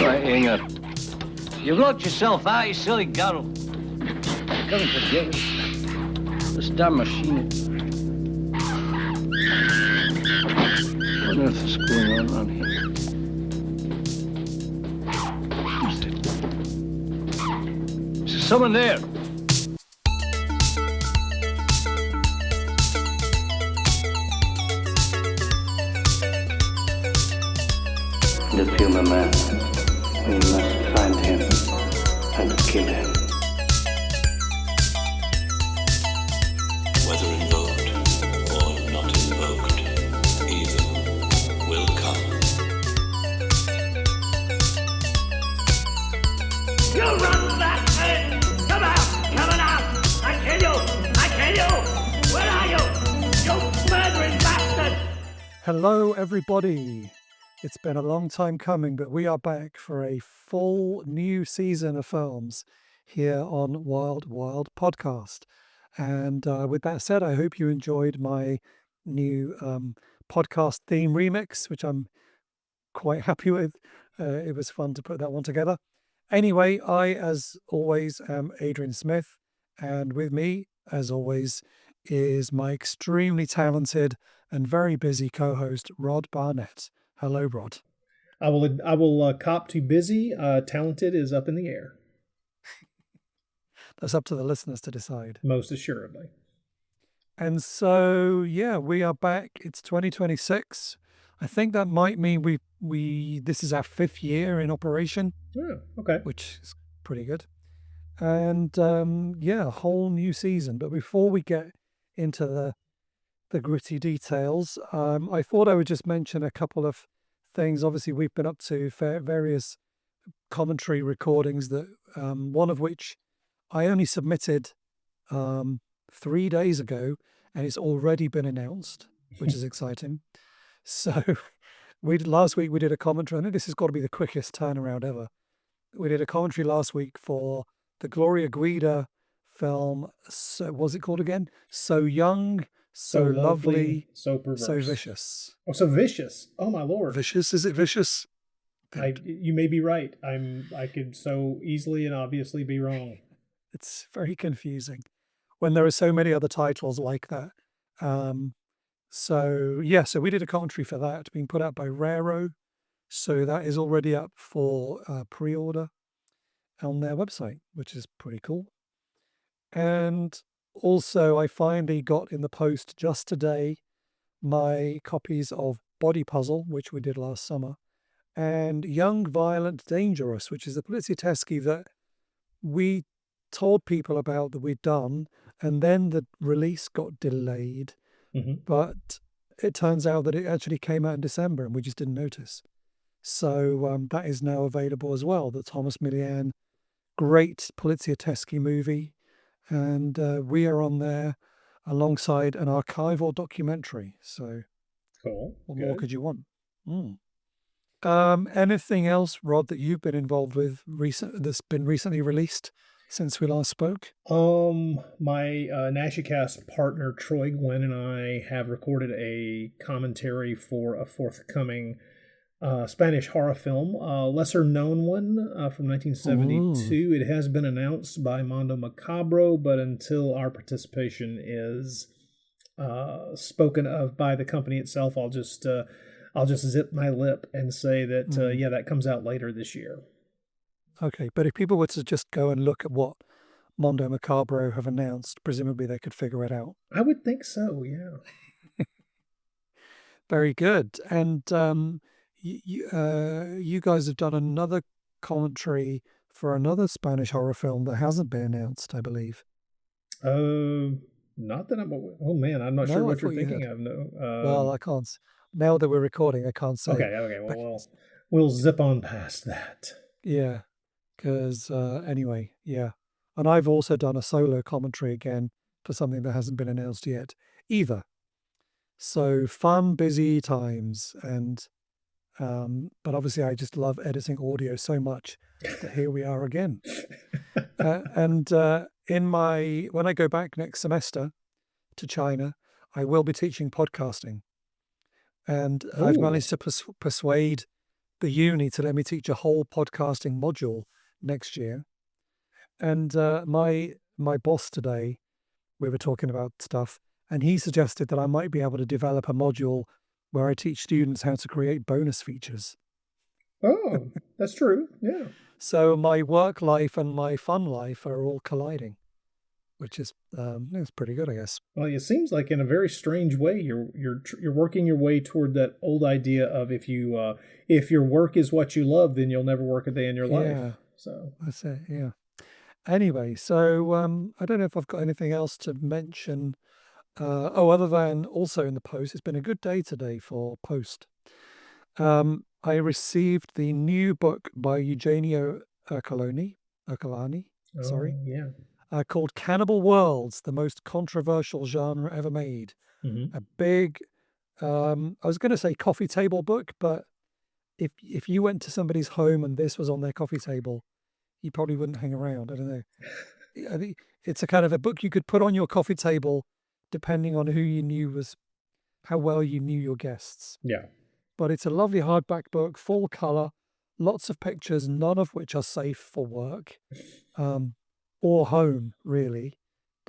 right, Inga. You've locked yourself out, you silly girl. Don't forget this damn machine. What on earth is going on around here? Who's it? Is there someone there? The Pumaman. We must find him and kill him. Whether invoked or not invoked, either will come. You run bastard! Come out! Coming out! I kill you! I kill you! Where are you? You murdering bastard! Hello, everybody. It's been a long time coming, but we are back for a full new season of films here on Wild Wild Podcast. And with that said, I hope you enjoyed my new podcast theme remix, which I'm quite happy with. It was fun to put that one together. Anyway, I, as always, am Adrian Smith. And with me, as always, is my extremely talented and very busy co-host, Rod Barnett. Hello, Rod. I will cop to busy. Talented is up in the air. That's up to the listeners to decide. Most assuredly. And so, yeah, we are back. It's 2026. I think that might mean this is our 5th year in operation. Oh, okay. Which is pretty good. And yeah, a whole new season. But before we get into the gritty details, I thought I would just mention a couple of things. Obviously, we've been up to various commentary recordings, that one of which I only submitted 3 days ago, and it's already been announced, which is exciting. So last week we did a commentary. I think this has got to be the quickest turnaround ever. We did a commentary last week for the Gloria Guida film. So, what was it called again? So Young, So Lovely, so perverse. So Vicious. Oh, so vicious. Oh, my Lord. Vicious? Is it vicious? You may be right. I could so easily and obviously be wrong. It's very confusing when there are so many other titles like that. So we did a commentary for that, being put out by Raro. So that is already up for pre-order on their website, which is pretty cool. And also, I finally got in the post just today my copies of Body Puzzle, which we did last summer, and Young, Violent, Dangerous, which is a Poliziotteschi that we told people about that we'd done, and then the release got delayed. Mm-hmm. But it turns out that it actually came out in December, and we just didn't notice. So that is now available as well, the Thomas Milian great Poliziotteschi movie. And we are on there alongside an archival documentary. So cool. What more could you want? Anything else, Rod, that you've been involved with that's been recently released since we last spoke? My NashiCast partner Troy Gwen and I have recorded a commentary for a forthcoming Spanish horror film, lesser known one from 1972. Ooh. It has been announced by Mondo Macabro, but until our participation is spoken of by the company itself, I'll just zip my lip and say that that comes out later this year. Okay, but if people were to just go and look at what Mondo Macabro have announced, presumably they could figure it out. I would think so, yeah. Very good. And you guys have done another commentary for another Spanish horror film that hasn't been announced, I believe. Not that I'm. Oh man, I'm not sure what you're thinking of. No. Well, I can't. Now that we're recording, I can't say. Okay. Well, we'll zip on past that. Yeah, because anyway, yeah. And I've also done a solo commentary again for something that hasn't been announced yet either. So fun, busy times, and but obviously I just love editing audio so much that here we are again. And when I go back next semester to China, I will be teaching podcasting, and I've managed to persuade the uni to let me teach a whole podcasting module next year. And my boss today, we were talking about stuff, and he suggested that I might be able to develop a module where I teach students how to create bonus features. Oh, that's true. Yeah. So my work life and my fun life are all colliding, which is it's pretty good, I guess. Well, it seems like in a very strange way you're working your way toward that old idea of if your work is what you love, then you'll never work a day in your life. Yeah. So That's it. Yeah. Anyway, so I don't know if I've got anything else to mention. Other than also in the post, it's been a good day today for post. I received the new book by Eugenio Ercolani, sorry, yeah. called Cannibal Worlds, the most controversial genre ever made. Mm-hmm. A big, I was going to say coffee table book, but if you went to somebody's home and this was on their coffee table, you probably wouldn't hang around. I don't know. I think it's a kind of a book you could put on your coffee table, depending on who you knew was, how well you knew your guests. Yeah. But it's a lovely hardback book, full color, lots of pictures, none of which are safe for work or home, really.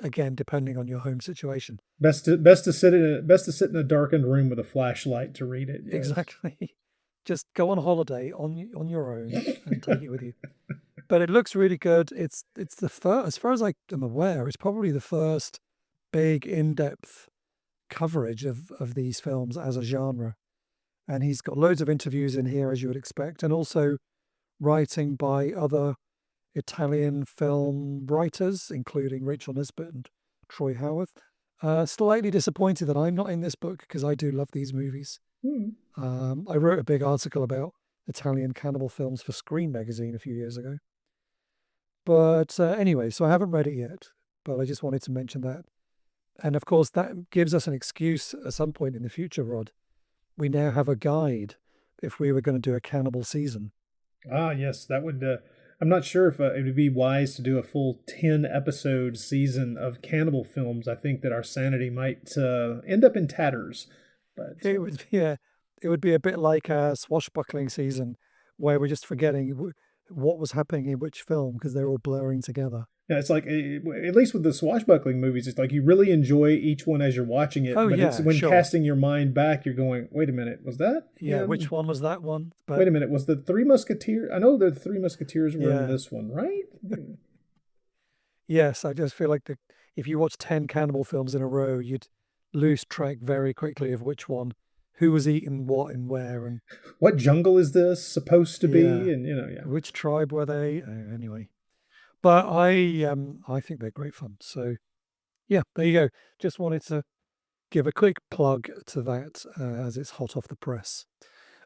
Again, depending on your home situation. Best to sit in a darkened room with a flashlight to read it. Yes. Exactly. Just go on holiday on your own and take it with you. But it looks really good. It's the first, as far as I am aware, it's probably the first big in-depth coverage of these films as a genre. And he's got loads of interviews in here, as you would expect, and also writing by other Italian film writers, including Rachel Nisbet and Troy Howarth. Slightly disappointed that I'm not in this book because I do love these movies. I wrote a big article about Italian cannibal films for Screen magazine a few years ago. But anyway, so I haven't read it yet, but I just wanted to mention that. And of course, that gives us an excuse at some point in the future, Rod. We now have a guide if we were going to do a cannibal season. Ah, yes, that would. I'm not sure if it would be wise to do a full 10-episode season of cannibal films. I think that our sanity might end up in tatters. But it would be a bit like a swashbuckling season where we're just forgetting what was happening in which film because they're all blurring together. Yeah, it's like, at least with the swashbuckling movies, it's like you really enjoy each one as you're watching it. Oh, but yeah, it's when sure. casting your mind back, you're going, wait a minute, was that? Yeah, which one was that one? But wait a minute, was the Three Musketeers? I know the Three Musketeers were in this one, right? Yes, I just feel like if you watch 10 cannibal films in a row, you'd lose track very quickly of which one, who was eating what and where, and what jungle is this supposed to be? And which tribe were they? Anyway. But I think they're great fun. So, yeah, there you go. Just wanted to give a quick plug to that as it's hot off the press.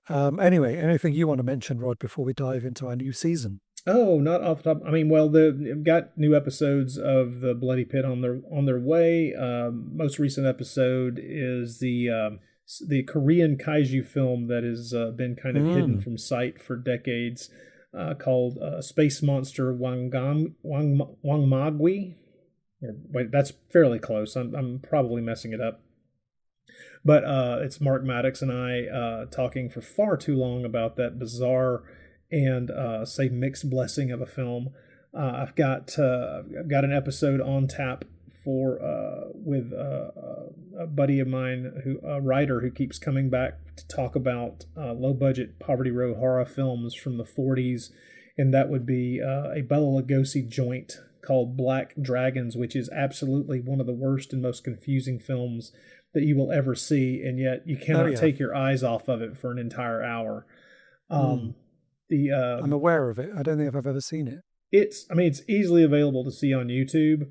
Anyway, anything you want to mention, Rod, before we dive into our new season? Oh, not off the top. I mean, well, they've got new episodes of the Bloody Pit on their way. Most recent episode is the Korean kaiju film that has been kind of hidden from sight for decades. Called Space Monster Wangmagwi. Wait, that's fairly close. I'm probably messing it up. But it's Mark Maddox and I talking for far too long about that bizarre and say mixed blessing of a film. I've got an episode on tap with a buddy of mine, a writer who keeps coming back to talk about low budget Poverty Row horror films from the 40s, and that would be a Bela Lugosi joint called Black Dragons, which is absolutely one of the worst and most confusing films that you will ever see, and yet you cannot take your eyes off of it for an entire hour. I'm aware of it. I don't think I've ever seen it. It's easily available to see on YouTube.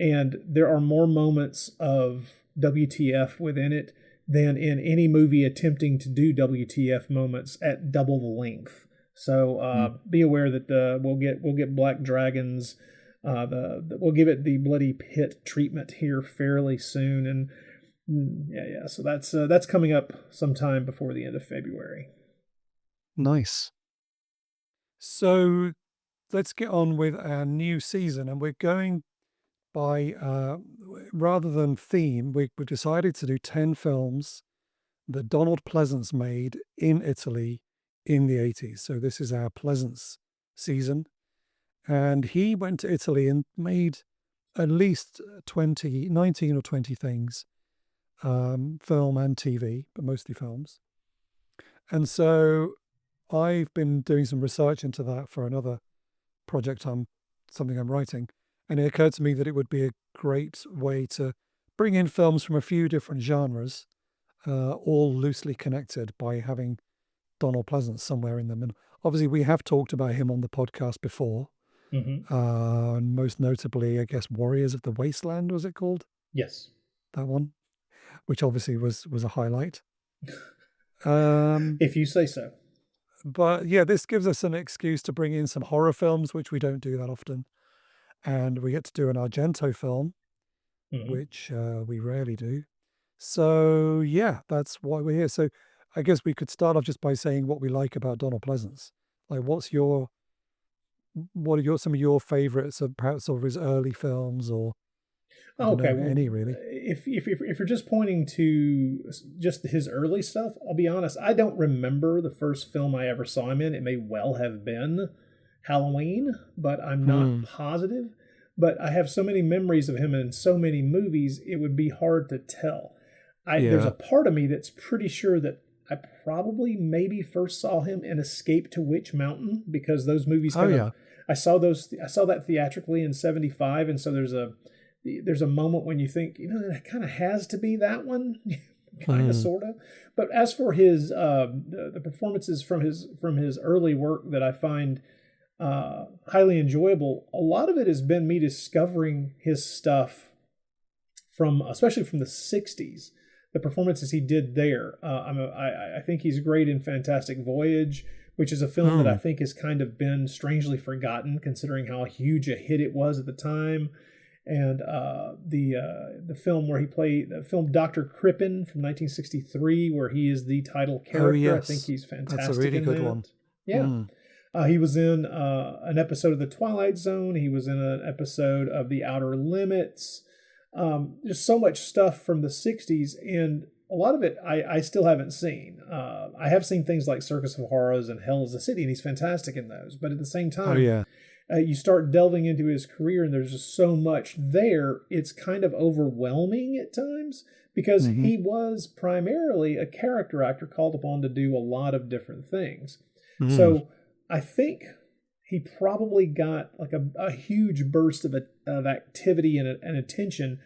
And there are more moments of WTF within it than in any movie attempting to do WTF moments at double the length. So be aware that we'll get Black Dragons. We'll give it the Bloody Pit treatment here fairly soon, and yeah. So that's coming up sometime before the end of February. Nice. So let's get on with our new season, and we're going by rather than theme, we decided to do 10 films that Donald Pleasence made in Italy in the 80s. So this is our Pleasence season. And he went to Italy and made at least 19 or 20 things, film and TV, but mostly films. And so I've been doing some research into that for another project something I'm writing. And it occurred to me that it would be a great way to bring in films from a few different genres, all loosely connected by having Donald Pleasence somewhere in them. And obviously we have talked about him on the podcast before. And most notably, I guess, Warriors of the Wasteland, was it called? Yes. That one, which obviously was a highlight. If you say so. But yeah, this gives us an excuse to bring in some horror films, which we don't do that often. And we get to do an Argento film, which we rarely do. So yeah, that's why we're here. So I guess we could start off just by saying what we like about Donald Pleasence. Like, what are some of your favorites of perhaps of his early films, or Okay, well, any really? if you're just pointing to just his early stuff, I'll be honest, I don't remember the first film I ever saw him in. It may well have been Halloween, but I'm not positive. But I have so many memories of him in so many movies, it would be hard to tell. There's a part of me that's pretty sure that I probably maybe first saw him in Escape to Witch Mountain, because those movies I saw that theatrically in '75, and so there's a moment when you think, it kind of has to be that one, kind of, sort of. But as for his the performances from his early work that I find highly enjoyable, a lot of it has been me discovering his stuff especially from the '60s. The performances he did there. I think he's great in Fantastic Voyage, which is a film that I think has kind of been strangely forgotten, considering how huge a hit it was at the time. And the film where he played, the film Dr. Crippen from 1963, where he is the title character. Yes. I think he's fantastic. That's a really good one. Yeah. He was in an episode of The Twilight Zone. He was in an episode of The Outer Limits. There's so much stuff from the 60s, and a lot of it I still haven't seen. I have seen things like Circus of Horrors and Hell is a City, and he's fantastic in those. But at the same time, you start delving into his career, and there's just so much there. It's kind of overwhelming at times, because he was primarily a character actor called upon to do a lot of different things. So I think he probably got like a huge burst of activity and attention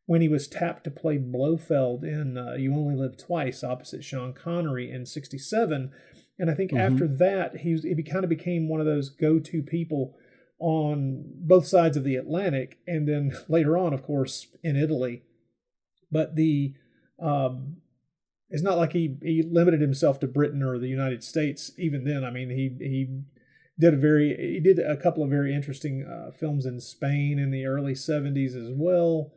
when he was tapped to play Blofeld in You Only Live Twice opposite Sean Connery in '67. And I think after that, he kind of became one of those go-to people on both sides of the Atlantic, and then later on, of course, in Italy. But it's not like he limited himself to Britain or the United States even then. I mean, he did a couple of very interesting films in Spain in the early '70s as well.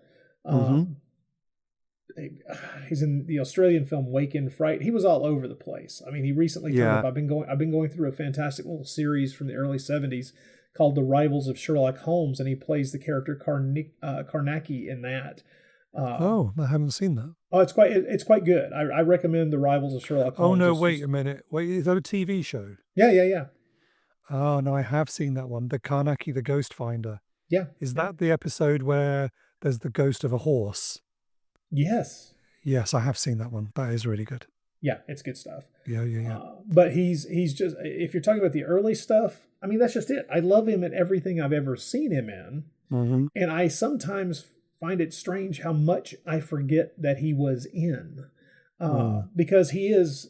He's in the Australian film Wake in Fright. He was all over the place. I mean, he recently turned up. I've been going through a fantastic little series from the early '70s called The Rivals of Sherlock Holmes, and he plays the character Carnacki in that. I haven't seen that. Oh, it's quite good. I recommend The Rivals of Sherlock Holmes. Oh no, wait a minute. Wait, is that a TV show? Yeah. Oh no, I have seen that one. The Carnacki, the Ghost Finder. Yeah. Is that the episode where there's the ghost of a horse? Yes. Yes, I have seen that one. That is really good. Yeah, it's good stuff. Yeah. But he's just, if you're talking about the early stuff, I mean, that's just it. I love him in everything I've ever seen him in. And I sometimes find it strange how much I forget that he was in. Because he is,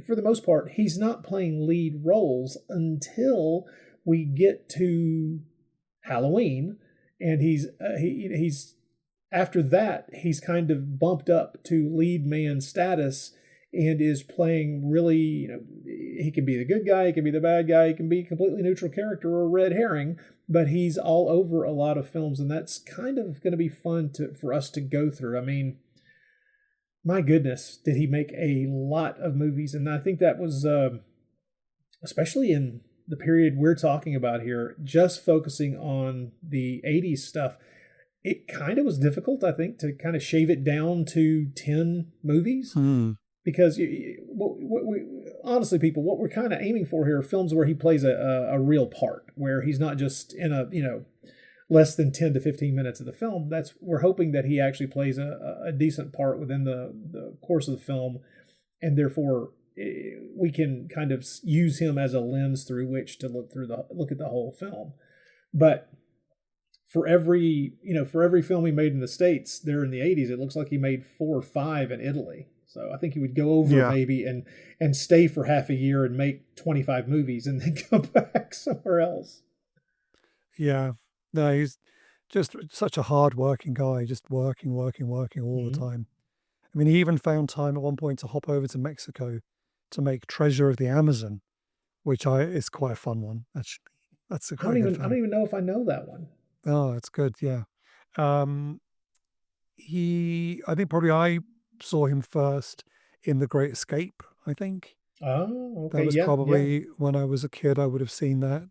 for the most part, he's not playing lead roles until we get to Halloween. And he's after that, he's kind of bumped up to lead man status and is playing really, he can be the good guy, he can be the bad guy, he can be a completely neutral character or a red herring, but he's all over a lot of films, and that's kind of going to be fun for us to go through. I mean, my goodness, did he make a lot of movies, and I think that was, especially in the period we're talking about here, just focusing on the 80s stuff, it kind of was difficult, I think, to kind of shave it down to 10 movies. Because honestly, people, what we're kind of aiming for here are films where he plays a real part, where he's not just in a, less than 10 to 15 minutes of the film. We're hoping that he actually plays a decent part within the course of the film, and therefore we can kind of use him as a lens through which to look at the whole film. But for every film he made in the States there in the 80s, it looks like he made 4 or 5 in Italy. So I think he would go over maybe and stay for half a year and make 25 movies and then come back somewhere else. Yeah. No, he's just such a hard-working guy, just working all the time. I mean, he even found time at one point to hop over to Mexico to make Treasure of the Amazon, which is quite a fun one. That's a I don't even know if I know that one. Oh, it's good, yeah. I think probably I saw him first in The Great Escape, I think. Oh, okay. That was probably when I was a kid, I would have seen that.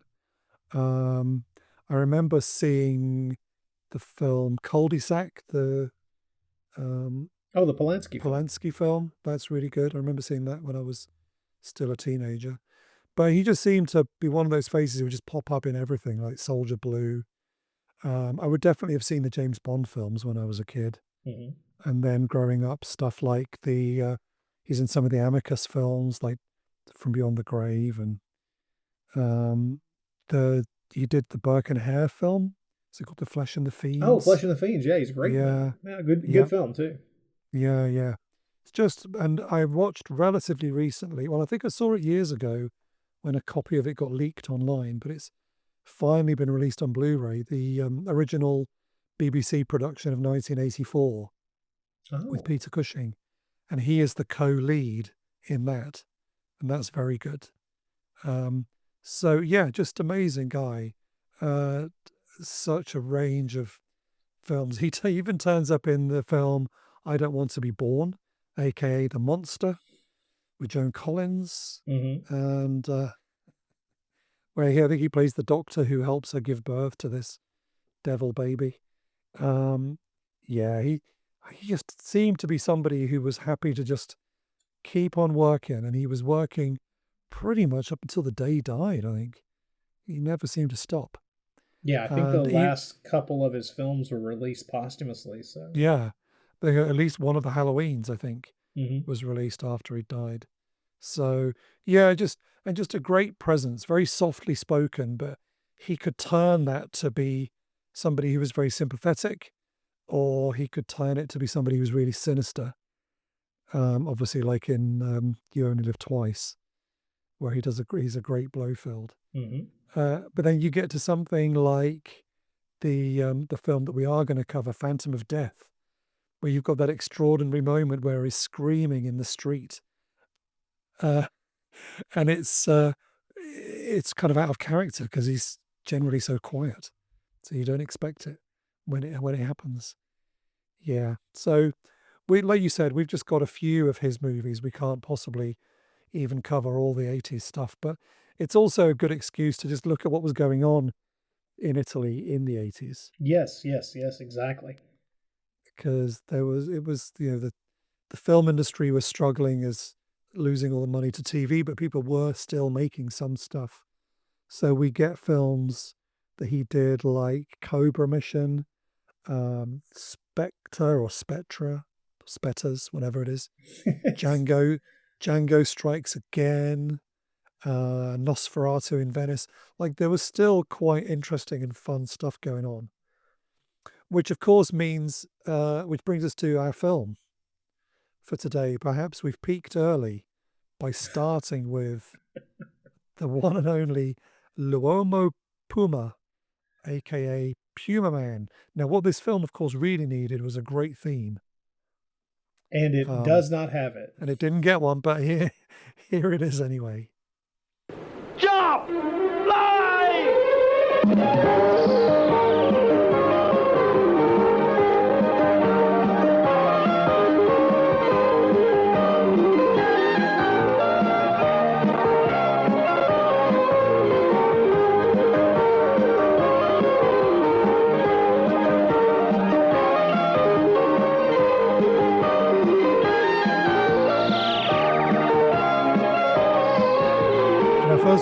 I remember seeing the film Cul-de-sac, the the Polanski film. That's really good. I remember seeing that when I was still a teenager. But he just seemed to be one of those faces who would just pop up in everything, like Soldier Blue. I would definitely have seen the James Bond films when I was a kid. And then growing up, stuff like he's in some of the Amicus films, like From Beyond the Grave, and he did the Burke and Hare film. Is it called The Flesh and the Fiends? Oh, Flesh and the Fiends. Yeah, he's great. Yeah, good film too. Yeah. It's just, and I watched relatively recently. Well, I think I saw it years ago when a copy of it got leaked online, but it's finally been released on Blu-ray. The original BBC production of 1984 with Peter Cushing, and he is the co-lead in that, and that's very good. So yeah, just amazing guy. Such a range of films. He even turns up in the film I Don't Want to Be Born, aka The Monster, with Joan Collins, and where I think he plays the doctor who helps her give birth to this devil baby. He just seemed to be somebody who was happy to just keep on working, and he was working pretty much up until the day he died, I think. He never seemed to stop. Yeah, I think the last couple of his films were released posthumously. So yeah, at least one of the Halloweens, I think, was released after he died. So yeah, just a great presence, very softly spoken, but he could turn that to be somebody who was very sympathetic, or he could turn it to be somebody who was really sinister. Obviously, like in You Only Live Twice, where he's a great Blofeld. But then you get to something like the film that we are going to cover, Phantom of Death, where you've got that extraordinary moment where he's screaming in the street, and it's kind of out of character because he's generally so quiet, so you don't expect it when it happens. Yeah, so like you said, we've just got a few of his movies. We can't possibly even cover all the 80s stuff, but it's also a good excuse to just look at what was going on in Italy in the 80s. Yes, exactly. Because the film industry was struggling, as losing all the money to TV, but people were still making some stuff. So we get films that he did like Cobra Mission, Spectre or Spectra, Spetters, whatever it is, Django Strikes Again, Nosferatu in Venice. Like, there was still quite interesting and fun stuff going on, which of course means, which brings us to our film for today. Perhaps we've peaked early by starting with the one and only L'Uomo Puma, aka Pumaman. Now, what this film, of course, really needed was a great theme. And it does not have it. And it didn't get one, but here it is anyway. Jump! Fly!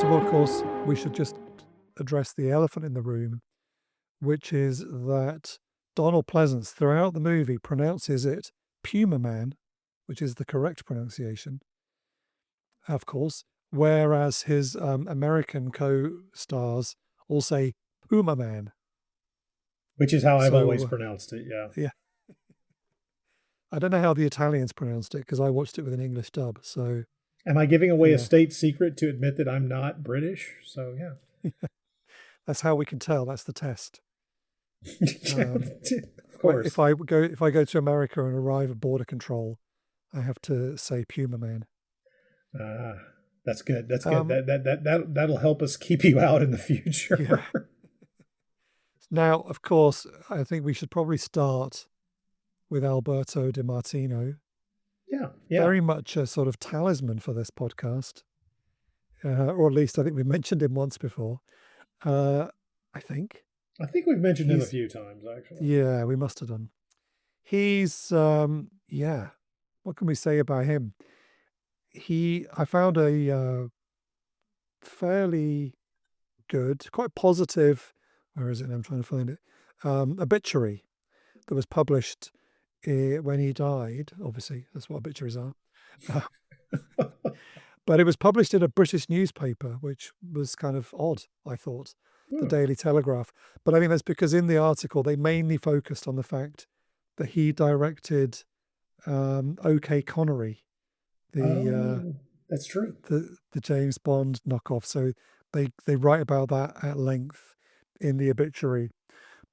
of all, of course, we should just address the elephant in the room, which is that Donald Pleasence, throughout the movie, pronounces it Pumaman, which is the correct pronunciation, of course, whereas his American co-stars all say Pumaman. Which is how I've So, always pronounced it, yeah. Yeah. I don't know how the Italians pronounced it because I watched it with an English dub. So Am I giving away a Yeah. state secret to admit that I'm not British? So, yeah. that's how we can tell. That's the test. of But course. if I go to America and arrive at border control, I have to say Pumaman. That's good. That's good. Um, That'll help us keep you out in the future. Yeah. Now, of course, I think we should probably start with Alberto de Martino. Yeah. Very much a sort of talisman for this podcast, or at least I think we mentioned him once before. I think. I think we've mentioned him a He's- few times, actually. Yeah, we must have done. He's yeah. What can we say about him? I found a fairly good, quite positive. Where is it? I'm trying to find it. Obituary that was published when he died. Obviously, that's what obituaries are. But it was published in a British newspaper, which was kind of odd, I thought, the Daily Telegraph. But I think that's because in the article, they mainly focused on the fact that he directed OK Connery, That's true. the James Bond knockoff. So they write about that at length in the obituary.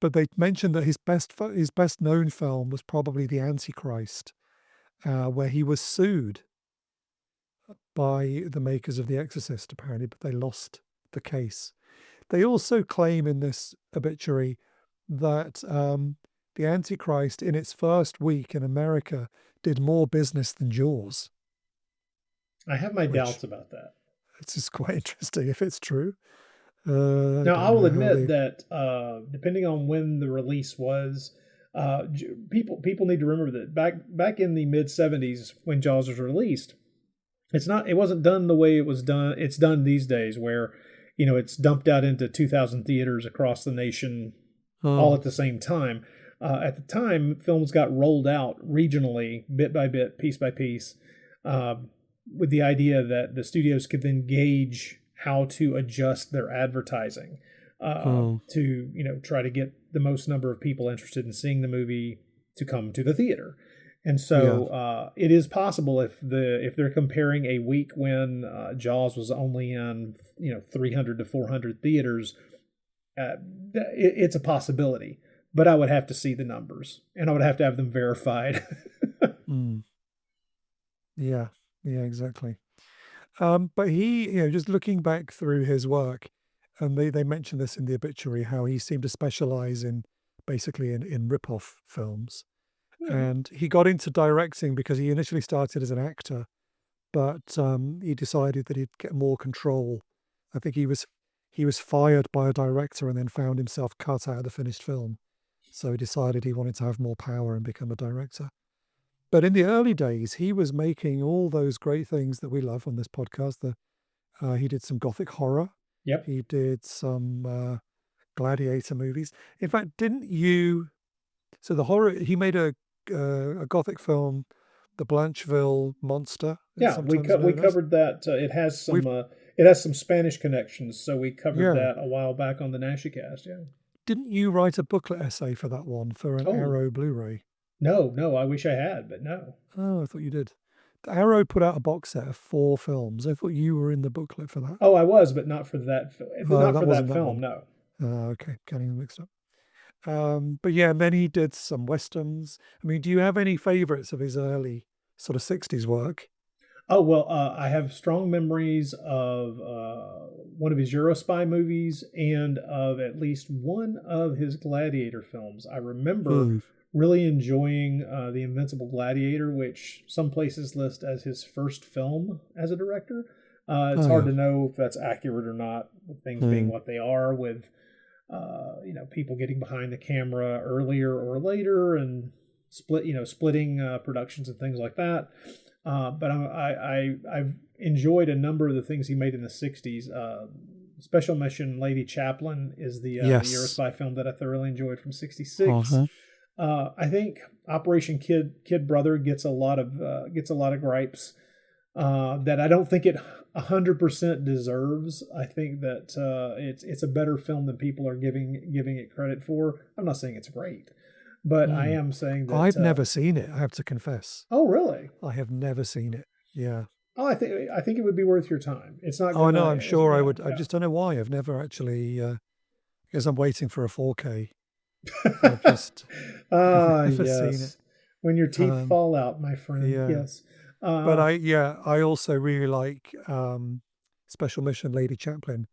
But they mentioned that his best known film was probably The Antichrist, where he was sued by the makers of The Exorcist, apparently, but they lost the case. They also claim in this obituary that The Antichrist, in its first week in America, did more business than Jaws. I have my Which- doubts about that. It's just quite interesting if it's true. Now, I will admit that depending on when the release was, people need to remember that back in the mid '70s when Jaws was released, it wasn't done the way it was done. It's done these days, where it's dumped out into 2,000 theaters across the nation, all at the same time. At the time, films got rolled out regionally, bit by bit, piece by piece, with the idea that the studios could then gauge how to adjust their advertising to try to get the most number of people interested in seeing the movie to come to the theater. And so it is possible if they're comparing a week when Jaws was only in 300 to 400 theaters, it's a possibility. But I would have to see the numbers, and I would have to have them verified. Yeah, exactly. But he, just looking back through his work, and they mentioned this in the obituary, how he seemed to specialize in basically in rip-off films. And he got into directing because he initially started as an actor, but he decided that he'd get more control. I think he was fired by a director and then found himself cut out of the finished film. So he decided he wanted to have more power and become a director. But in the early days, he was making all those great things that we love on this podcast. He did some gothic horror. Yep. He did some gladiator movies. In fact, didn't you? So the horror, he made a gothic film, The Blancheville Monster. Yeah, we covered that. It has some Spanish connections, so we covered that a while back on the NashiCast. Yeah. Didn't you write a booklet essay for that one for an Arrow Blu-ray? No, I wish I had, but no. Oh, I thought you did. Arrow put out a box set of 4 films. I thought you were in the booklet for that. Oh, I was, but not for that. Not for that film. one. No. Okay, getting them mixed up. But yeah, and then he did some westerns. I mean, do you have any favorites of his early sort of 60s work? Oh, well, I have strong memories of one of his Eurospy movies and of at least one of his Gladiator films. I remember really enjoying The Invincible Gladiator, which some places list as his first film as a director. It's hard to know if that's accurate or not, with things being what they are, with people getting behind the camera earlier or later and splitting productions and things like that. But enjoyed a number of the things he made in the 60s. Special Mission Lady Chaplin is the Euro spy film that I thoroughly enjoyed from 66. I think Operation Kid Brother gets a lot of gripes that I don't think it 100% deserves. I think that it's a better film than people are giving it credit for. I'm not saying it's great, but I am saying that I've never seen it. I have to confess. Oh, really? I have never seen it. Yeah. Oh, I think it would be worth your time. It's not. Oh, no, I'm sure I would. I just don't know why. I've never actually. Because I'm waiting for a 4K. I've just never seen it. When your teeth fall out, my friend. Yeah. Yes. But I also really like Special Mission Lady Chaplin,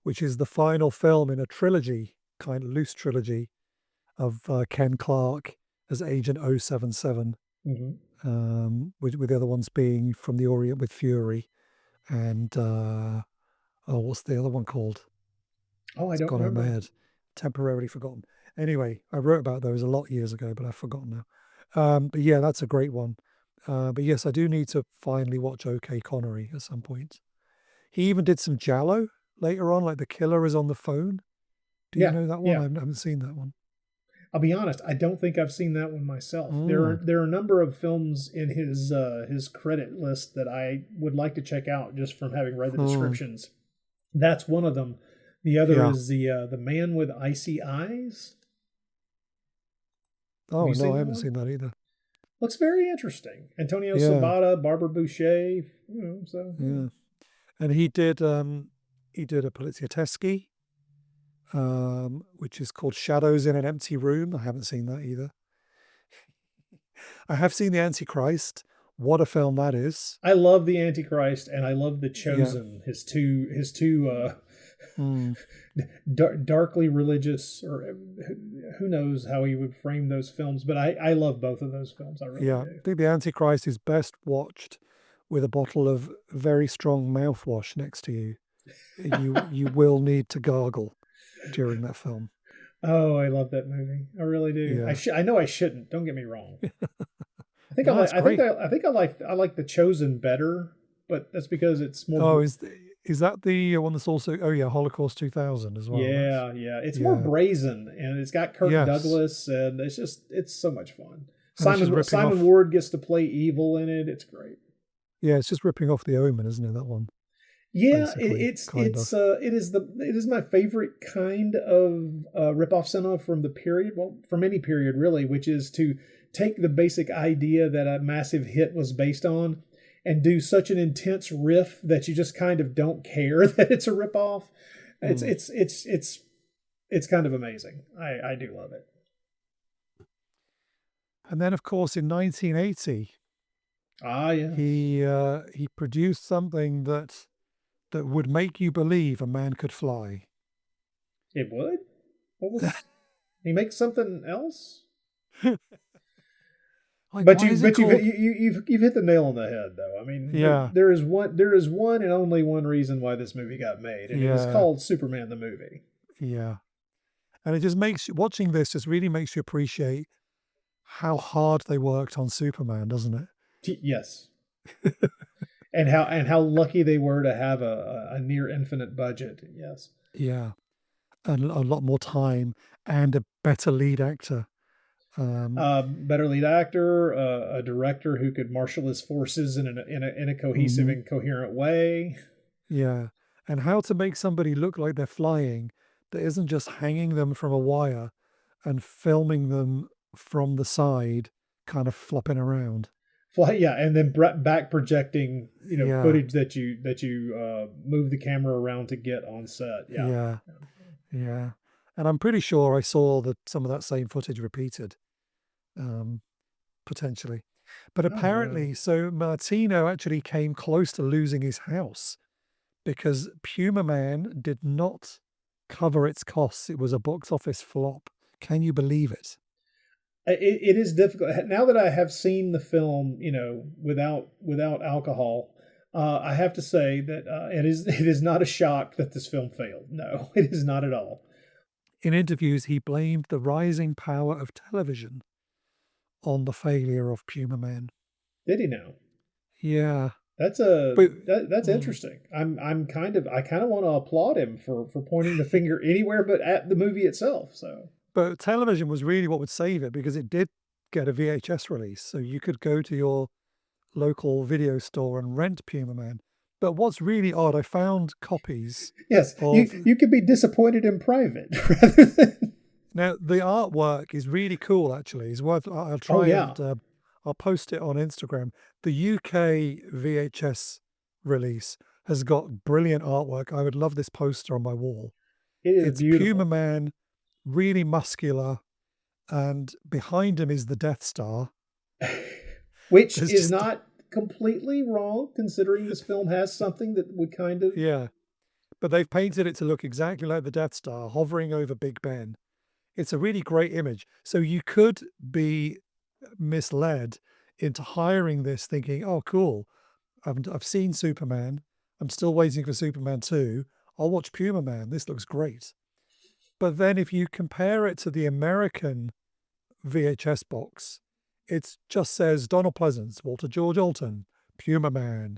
which is the final film in a trilogy, kind of loose trilogy, of Ken Clark as Agent 077. With the other ones being From the Orient with Fury, and what's the other one called? Oh, I It's don't gone out of my remember. head. Temporarily forgotten. Anyway, I wrote about those a lot years ago, but I've forgotten now. But yeah, that's a great one. But yes, I do need to finally watch OK Connery at some point. He even did some Giallo later on, like The Killer is on the Phone. Do you know that one? Yeah. I haven't seen that one. I'll be honest, I don't think I've seen that one myself. Mm. There are a number of films in his credit list that I would like to check out just from having read the descriptions. That's one of them. The other is the Man with Icy Eyes. Oh no, I haven't seen that either. Looks very interesting. Antonio Sabata, Barbara Boucher. Yeah, and he did a Polizioteschi, which is called Shadows in an Empty Room. I haven't seen that either. I have seen The Antichrist. What a film that is! I love The Antichrist, and I love The Chosen. His two darkly religious, or who knows how he would frame those films. But I love both of those films. I really do. I think The Antichrist is best watched with a bottle of very strong mouthwash next to you. You will need to gargle during that film. Oh, I love that movie. I really do. Yeah. I know I shouldn't. Don't get me wrong. I think I like The Chosen better, but that's because it's more. Oh, is that the one that's also? Oh yeah, Holocaust 2000 as well. Yeah. It's more brazen, and it's got Kirk Douglas, and it's so much fun. Simon Ward gets to play evil in it. It's great. Yeah, it's just ripping off The Omen, isn't it? That one. Yeah, it is my favorite kind of rip-off cinema from the period, well, from any period really, which is to take the basic idea that a massive hit was based on and do such an intense riff that you just kind of don't care that it's a rip-off. It's kind of amazing. I do love it. And then, of course, in 1980, he produced something that would make you believe a man could fly. It would? What was he makes something else? But you've hit the nail on the head, though. I mean, there is one and only one reason why this movie got made, and it was called Superman the movie. Yeah, and it just watching this just really makes you appreciate how hard they worked on Superman, doesn't it? Yes. And how lucky they were to have a near infinite budget. Yes. Yeah, and a lot more time and a better lead actor. Better lead actor, a director who could marshal his forces in a cohesive and coherent way. Yeah, and how to make somebody look like they're flying that isn't just hanging them from a wire and filming them from the side, kind of flopping around. And then back projecting, footage that you move the camera around to get on set. Yeah. And I'm pretty sure I saw some of that same footage repeated, potentially. But apparently, so Martino actually came close to losing his house because Pumaman did not cover its costs. It was a box office flop. Can you believe it? It is difficult now that I have seen the film, without alcohol. I have to say that it is not a shock that this film failed. No, it is not at all. In interviews, he blamed the rising power of television on the failure of Pumaman. Did he now? Yeah. That's But that's interesting. I kind of want to applaud him for pointing the finger anywhere but at the movie itself. So but television was really what would save it because it did get a VHS release, so you could go to your local video store and rent Pumaman. But what's really odd, I found copies yes, of you could be disappointed in private rather than. now the artwork is really cool. Actually, it's worth. I'll try yeah. and I'll post it on Instagram. The UK VHS release has got brilliant artwork. I would love this poster on my wall. It is It's beautiful. Pumaman, really muscular, and behind him is the Death Star. Which There's is just- not completely wrong, considering this film has something that would kind of. Yeah. But they've painted it to look exactly like the Death Star hovering over Big Ben. It's a really great image. So you could be misled into hiring this thinking, oh, cool. I've seen Superman. I'm still waiting for Superman 2. I'll watch Pumaman. This looks great. But then if you compare it to the American VHS box, it just says Donald Pleasence, Walter George Alton, Pumaman.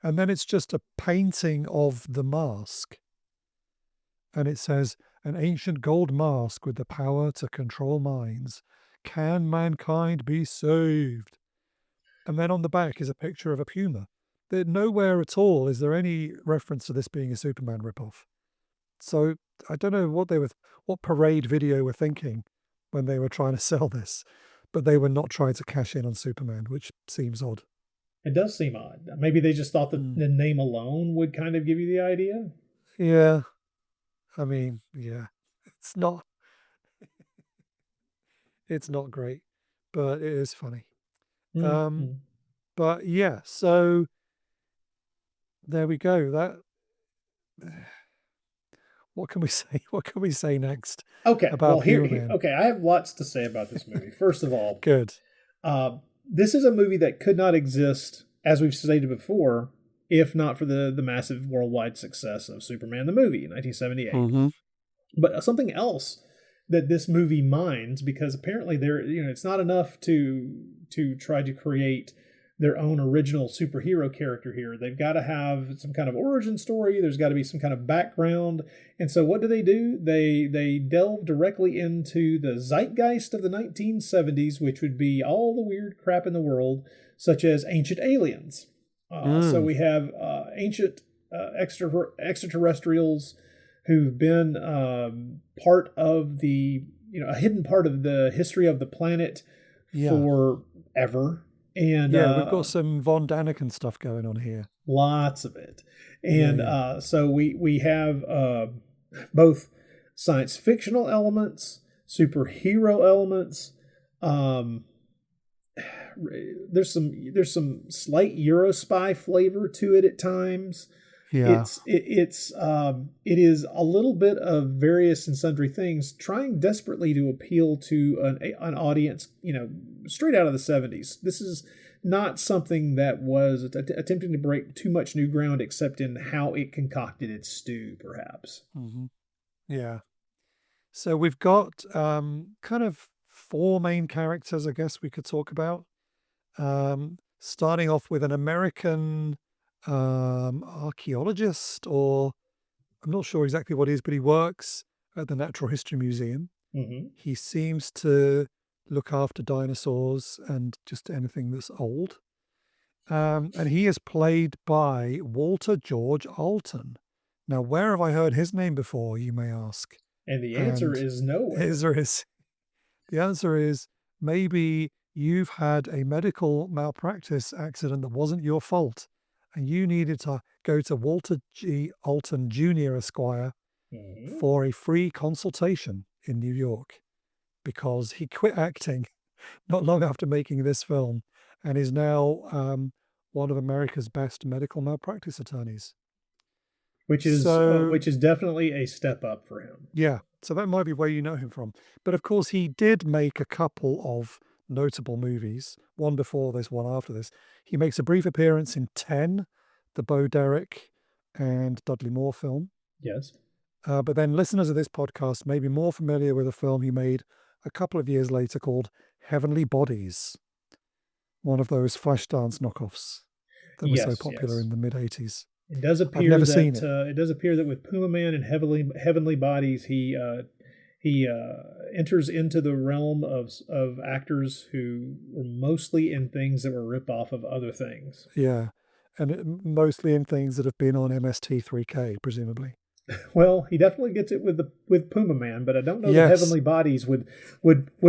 And then it's just a painting of the mask. And it says, an ancient gold mask with the power to control minds. Can mankind be saved? And then on the back is a picture of a puma. Nowhere at all is there any reference to this being a Superman ripoff. So I don't know what parade video were thinking when they were trying to sell this, but they were not trying to cash in on Superman, which seems odd. It does seem odd. Maybe they just thought that the name alone would kind of give you the idea. Yeah. I mean, yeah. It's not it's not great, but it is funny. Mm-hmm. But yeah, so there we go. That what can we say? What can we say next? Okay. About Pumaman? Okay, I have lots to say about this movie. First of all, Good. this is a movie that could not exist, as we've stated before, if not for the massive worldwide success of Superman the movie in 1978. Mm-hmm. But something else that this movie minds, because apparently it's not enough to try to create their own original superhero character here. They've got to have some kind of origin story. There's got to be some kind of background. And so what do? They delve directly into the zeitgeist of the 1970s, which would be all the weird crap in the world, such as ancient aliens. So we have ancient extraterrestrials who've been part of a hidden part of the history of the planet forever. And we've got some Von Daniken stuff going on here. Lots of it. And so we have both science fictional elements, superhero elements. There's some slight Eurospy flavor to it at times. Yeah. It is a little bit of various and sundry things, trying desperately to appeal to an audience, straight out of the 70s. This is not something that was attempting to break too much new ground, except in how it concocted its stew, perhaps. Mm-hmm. Yeah. So we've got kind of four main characters, I guess we could talk about. Starting off with an American archaeologist, or I'm not sure exactly what he is, but he works at the Natural History Museum. Mm-hmm. He seems to look after dinosaurs and just anything that's old. And he is played by Walter George Alton. Now, where have I heard his name before, you may ask? And the answer is nowhere. The answer is maybe you've had a medical malpractice accident that wasn't your fault, and you needed to go to Walter G. Alton Jr. Esquire for a free consultation in New York, because he quit acting not long after making this film and is now one of America's best medical malpractice attorneys. Which is definitely a step up for him. Yeah, so that might be where you know him from. But of course, he did make a couple of notable movies, one before this, one after this. He makes a brief appearance in 10, the Bo Derek and Dudley Moore film. Yes. But then listeners of this podcast may be more familiar with a film he made a couple of years later called Heavenly Bodies, one of those Flashdance knockoffs. that was so Yes, popular yes. in the mid 80s. It does I've appear never that seen it. it does appear that with Pumaman and Heavenly Bodies, he enters into the realm of actors who were mostly in things that were rip off of other things. Yeah. And mostly in things that have been on MST3K, presumably. Well, he definitely gets it with Pumaman, but I don't know that Yes. Heavenly Bodies would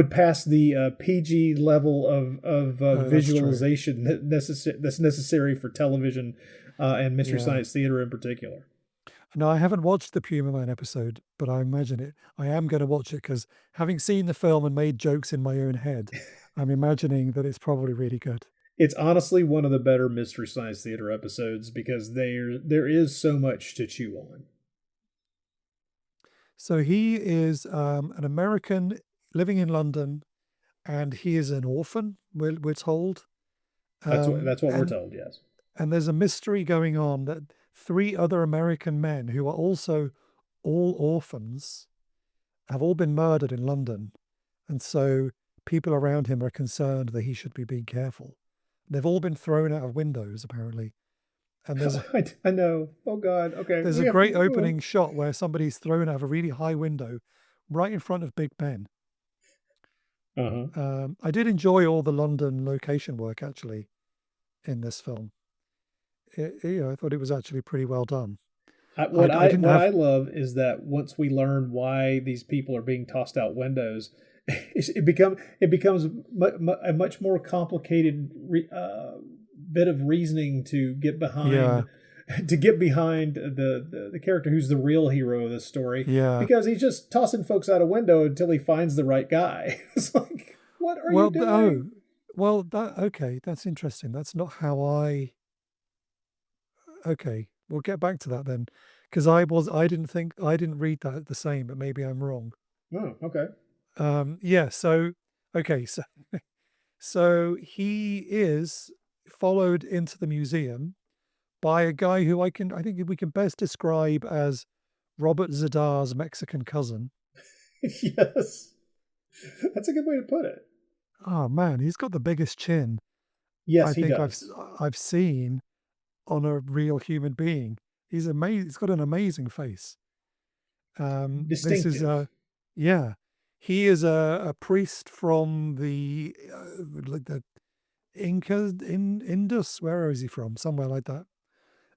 pass the PG level of That's true. visualization that's necessary for television and Mystery Yeah. Science Theater in particular. No, I haven't watched the Pumaman episode, but I imagine it. I am going to watch it because having seen the film and made jokes in my own head, I'm imagining that it's probably really good. It's honestly one of the better Mystery Science Theater episodes because there is so much to chew on. So he is an American living in London, and he is an orphan, we're told. That's what we're and told, yes. and there's a mystery going on that 3 other American men who are also all orphans have all been murdered in London. And so people around him are concerned that he should be being careful. They've all been thrown out of windows, apparently. And there's I know. Oh God. Okay. there's we a have great to- opening shot where somebody's thrown out of a really high window right in front of Big Ben. Uh-huh. I did enjoy all the London location work, actually, in this film. I thought it was actually pretty well done. What I didn't have- I love is that once we learn why these people are being tossed out windows, it becomes a much more complicated bit of reasoning to get behind. Yeah. To get behind the character who's the real hero of this story, Yeah. because he's just tossing folks out a window until he finds the right guy. It's like, what are you doing? Okay, that's interesting. That's not how I. Okay, we'll get back to that then, because I didn't read that the same, but maybe I'm wrong. Oh, okay. Yeah. So okay, so he is followed into the museum by a guy who I think we can best describe as Robert Zadar's Mexican cousin. Yes, that's a good way to put it. Oh man, he's got the biggest chin Yes, I he think does. I've seen on a real human being. He's amazing. He's got an amazing face. This is Distinctive. yeah. He is a priest from the like the Indus. Where is he from? Somewhere like that.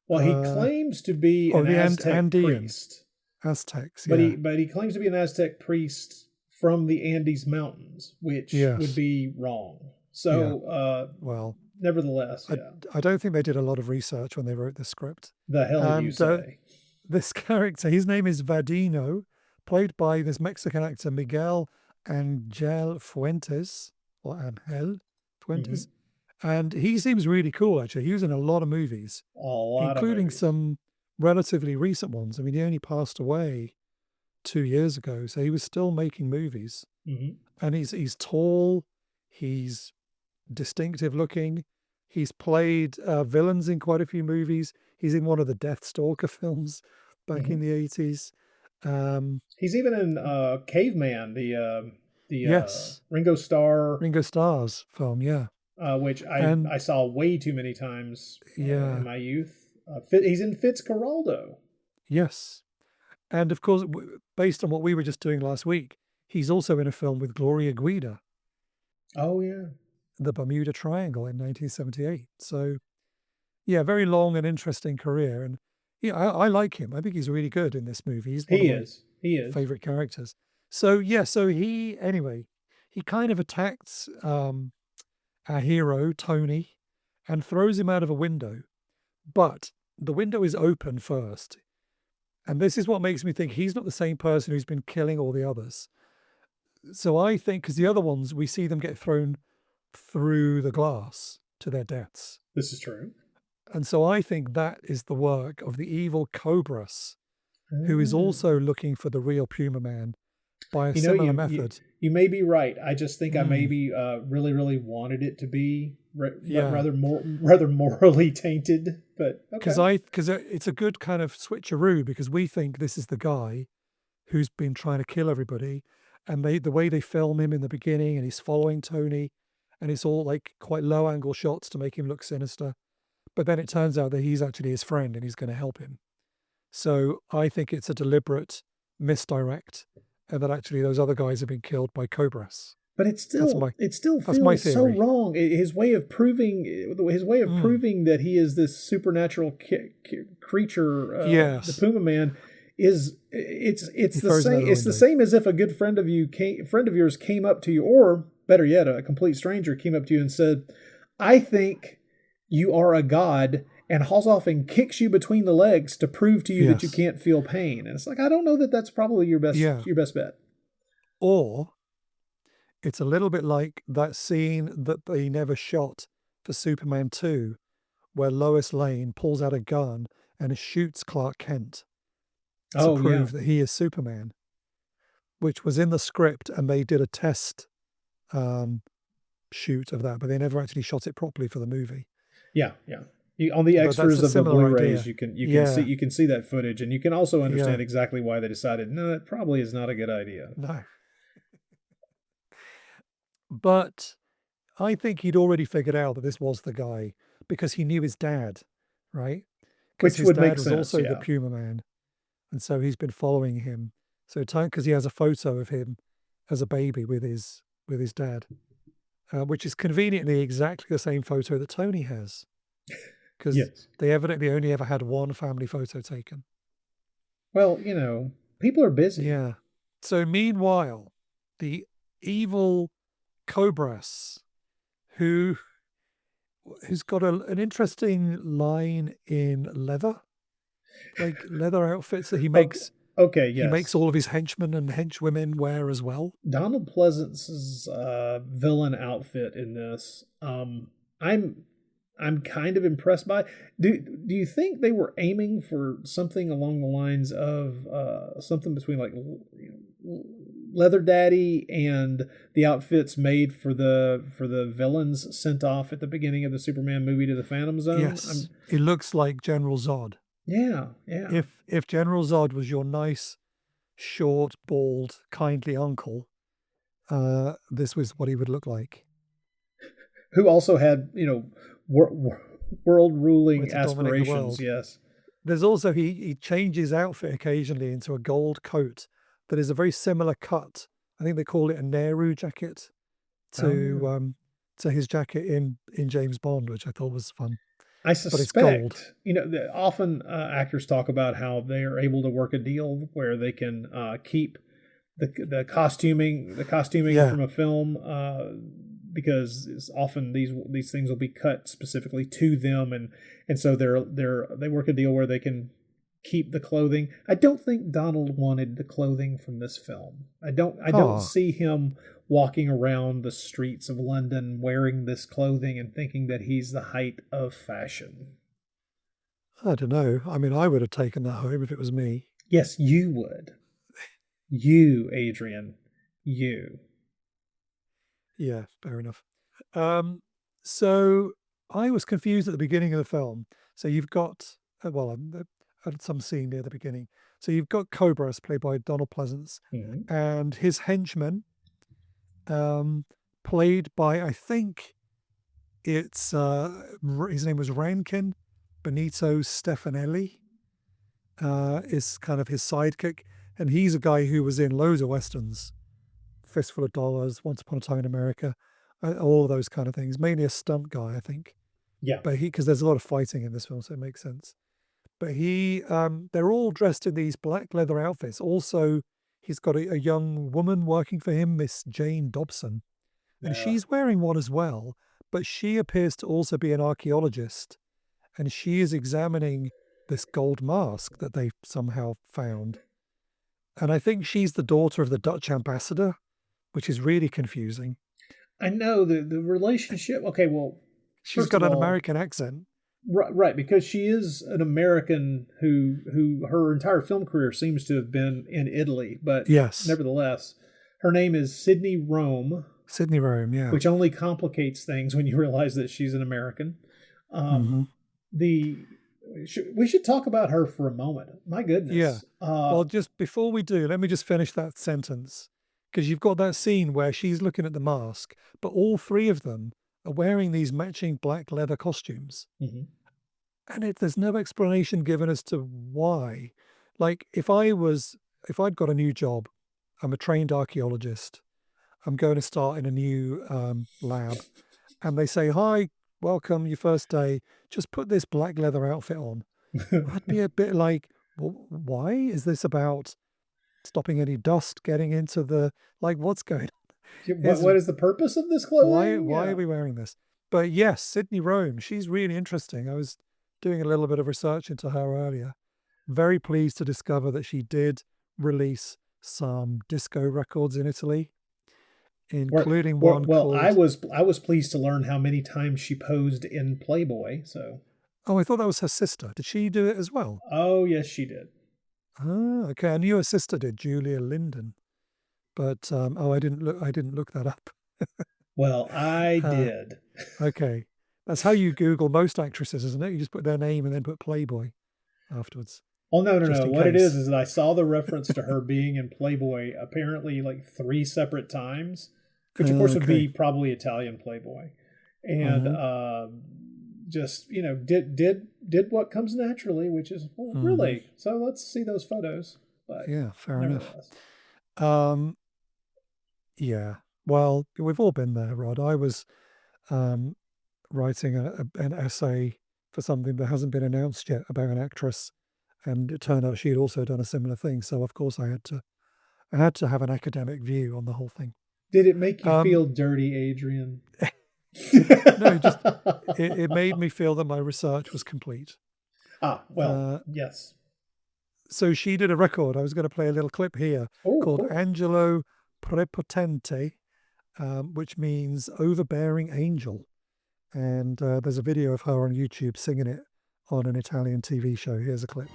Well, he claims to be oh, an the Aztec Andean. priest, Aztecs. but Yeah. he claims to be an Aztec priest from the Andes Mountains, which Yes. would be wrong. So, Well, nevertheless, yeah. I don't think they did a lot of research when they wrote the script. The hell you And say? this character, his name is Vadino, played by this Mexican actor Miguel Angel Fuentes, or Angel Fuentes. And he seems really cool, actually. He was in a lot of movies, A lot including of movies. some relatively recent ones. I mean, he only passed away 2 years ago, so he was still making movies. Mhm. And he's tall, he's distinctive looking. He's played villains in quite a few movies. He's in one of the Deathstalker films back in the 80s. He's even in Caveman, the Yes. Ringo Starr, Ringo Starr's film, yeah. which And- I saw way too many times Yeah. in my youth. He's in Fitzcarraldo. Yes. And of course, based on what we were just doing last week, he's also in a film with Gloria Guida, Oh yeah. The Bermuda Triangle in 1978. So, yeah, very long and interesting career. And yeah, I like him. I think he's really good in this movie. He's one He of my is. He is. favorite characters. So, yeah, he kind of attacks our hero, Tony, and throws him out of a window. But the window is open first. And this is what makes me think he's not the same person who's been killing all the others. So I think, because the other ones, we see them get thrown through the glass to their deaths. This is true. And so I think that is the work of the evil Cobras, who is Ah. also looking for the real Puma Man by a You know, similar you method. you may be right. I just think I Mm. maybe really, really wanted it to be Yeah. rather morally tainted. But okay. Because it's a good kind of switcheroo, because we think this is the guy who's been trying to kill everybody, and the way they film him in the beginning, and he's following Tony, and it's all like quite low angle shots to make him look sinister. But then it turns out that he's actually his friend and he's going to help him. So I think it's a deliberate misdirect, and that actually those other guys have been killed by cobras. But That's my it still that's my feels so theory. wrong. His way of proving that he is this supernatural creature, the Yes, Pumaman, is it's he the throws him out same. the It's the window. same as if a good friend of yours came up to you, or better yet, a complete stranger came up to you and said, "I think you are a god," and hauls off and kicks you between the legs to prove to you that you Yes, can't feel pain. And it's like, I don't know that that's probably your yeah. best bet. Or it's a little bit like that scene that they never shot for Superman 2, where Lois Lane pulls out a gun and shoots Clark Kent to Oh yeah. prove that he is Superman, which was in the script, and they did a test um, shoot of that, but they never actually shot it properly for the movie. Yeah. On the But that's extras a of the similar Blu-rays, idea. you can see that footage, and you can also understand Yeah, exactly why they decided, no, that probably is not a good idea. no. But I think he'd already figured out that this was the guy because he knew his dad, right? Because Which his would make dad was sense, also the yeah. Puma Man, and so he's been following him. So because he has a photo of him as a baby with his dad, which is conveniently exactly the same photo that Tony has, because Yes. they evidently only ever had one family photo taken. Well, people are busy. Yeah. So meanwhile, the evil Cobras, who's got an interesting line in leather, like leather outfits that he makes. Okay, He makes yes. all of his henchmen and henchwomen wear as well. Donald Pleasence's villain outfit in this, I'm kind of impressed by. Do you think they were aiming for something along the lines of something between like Leather Daddy and the outfits made for the villains sent off at the beginning of the Superman movie to the Phantom Zone? Yes, it looks like General Zod. Yeah. If General Zod was your nice, short, bald, kindly uncle, this was what he would look like. Who also had world ruling To dominate the world. aspirations? Yes. There's also he changes outfit occasionally into a gold coat that is a very similar cut. I think they call it a Nehru jacket to his jacket in James Bond, which I thought was fun. I But it's gold. suspect, often actors talk about how they are able to work a deal where they can keep the costuming Yeah. from a film because it's often these things will be cut specifically to them, and so they work a deal where they can keep the clothing. I don't think Donald wanted the clothing from this film. I don't see him walking around the streets of London wearing this clothing and thinking that he's the height of fashion. I don't know. I mean, I would have taken that home if it was me. Yes, you would. You, Adrian. You. Yeah, fair enough. So I was confused at the beginning of the film. So you've got, at some scene near the beginning. So you've got Cobras, played by Donald Pleasence, Mhm. and his henchman, played by, I think it's, his name was Rankin, Benito Stefanelli, is kind of his sidekick. And he's a guy who was in loads of Westerns, Fistful of Dollars, Once Upon a Time in America, all of those kind of things. Mainly a stunt guy, I think. Yeah. But because there's a lot of fighting in this film, so it makes sense. But they're all dressed in these black leather outfits. Also, he's got a young woman working for him, Miss Jane Dobson, and Yeah. she's wearing one as well. But she appears to also be an archaeologist, and she is examining this gold mask that they somehow found. And I think she's the daughter of the Dutch ambassador, which is really confusing. I know the relationship. Okay, well, She's first got of an all, American accent. right, because she is an American who her entire film career seems to have been in Italy, but Yes. nevertheless, her name is Sydney Rome, Sydney Rome, yeah. which only complicates things when you realize that she's an American. We should talk about her for a moment. My goodness. Yeah. Well, just before we do, let me just finish that sentence. Because you've got that scene where she's looking at the mask, but all three of them are wearing these matching black leather costumes. Mhm. And there's no explanation given as to why. Like, if I'd got a new job, I'm a trained archaeologist, I'm going to start in a new lab, and they say, "Hi, welcome, your first day. Just put this black leather outfit on." I'd be a bit like, well, why? Is this about stopping any dust getting into the, like, what's going on? What is the purpose of this Why clothing? are we wearing this? But yes, Sydney Rome, she's really interesting. I was doing a little bit of research into her earlier. Very pleased to discover that she did release some disco records in Italy, including one Well, called... I was pleased to learn how many times she posed in Playboy. So, Oh, I thought that was her sister. Did she do it as well? oh yes, she did. Ah, okay. I knew her sister did, Julia Linden. But I didn't look that up. Well, I Uh, did. Okay. That's how you Google most actresses, isn't it? You just put their name and then put Playboy afterwards. Oh no, no, Just no. in What it case. is that I saw the reference to her being in Playboy apparently like 3 separate times, which of course would be Okay. probably Italian Playboy, and Mhm. just did what comes naturally, which is well, Mhm. really. So let's see those photos. But Yeah, fair enough. nevertheless, Um, yeah. Well, we've all been there, Rod. I was um, writing an essay for something that hasn't been announced yet about an actress, and it turned out she had also done a similar thing. So of course I had to have an academic view on the whole thing. did it make you Um, feel dirty, Adrian? no, just it made me feel that my research was complete. Well, Uh, yes. so she did a record. I was going to play a little clip here Oh, called cool. Angelo Prepotente, which means overbearing angel. And there's a video of her on YouTube singing it on an Italian TV show. Here's a clip.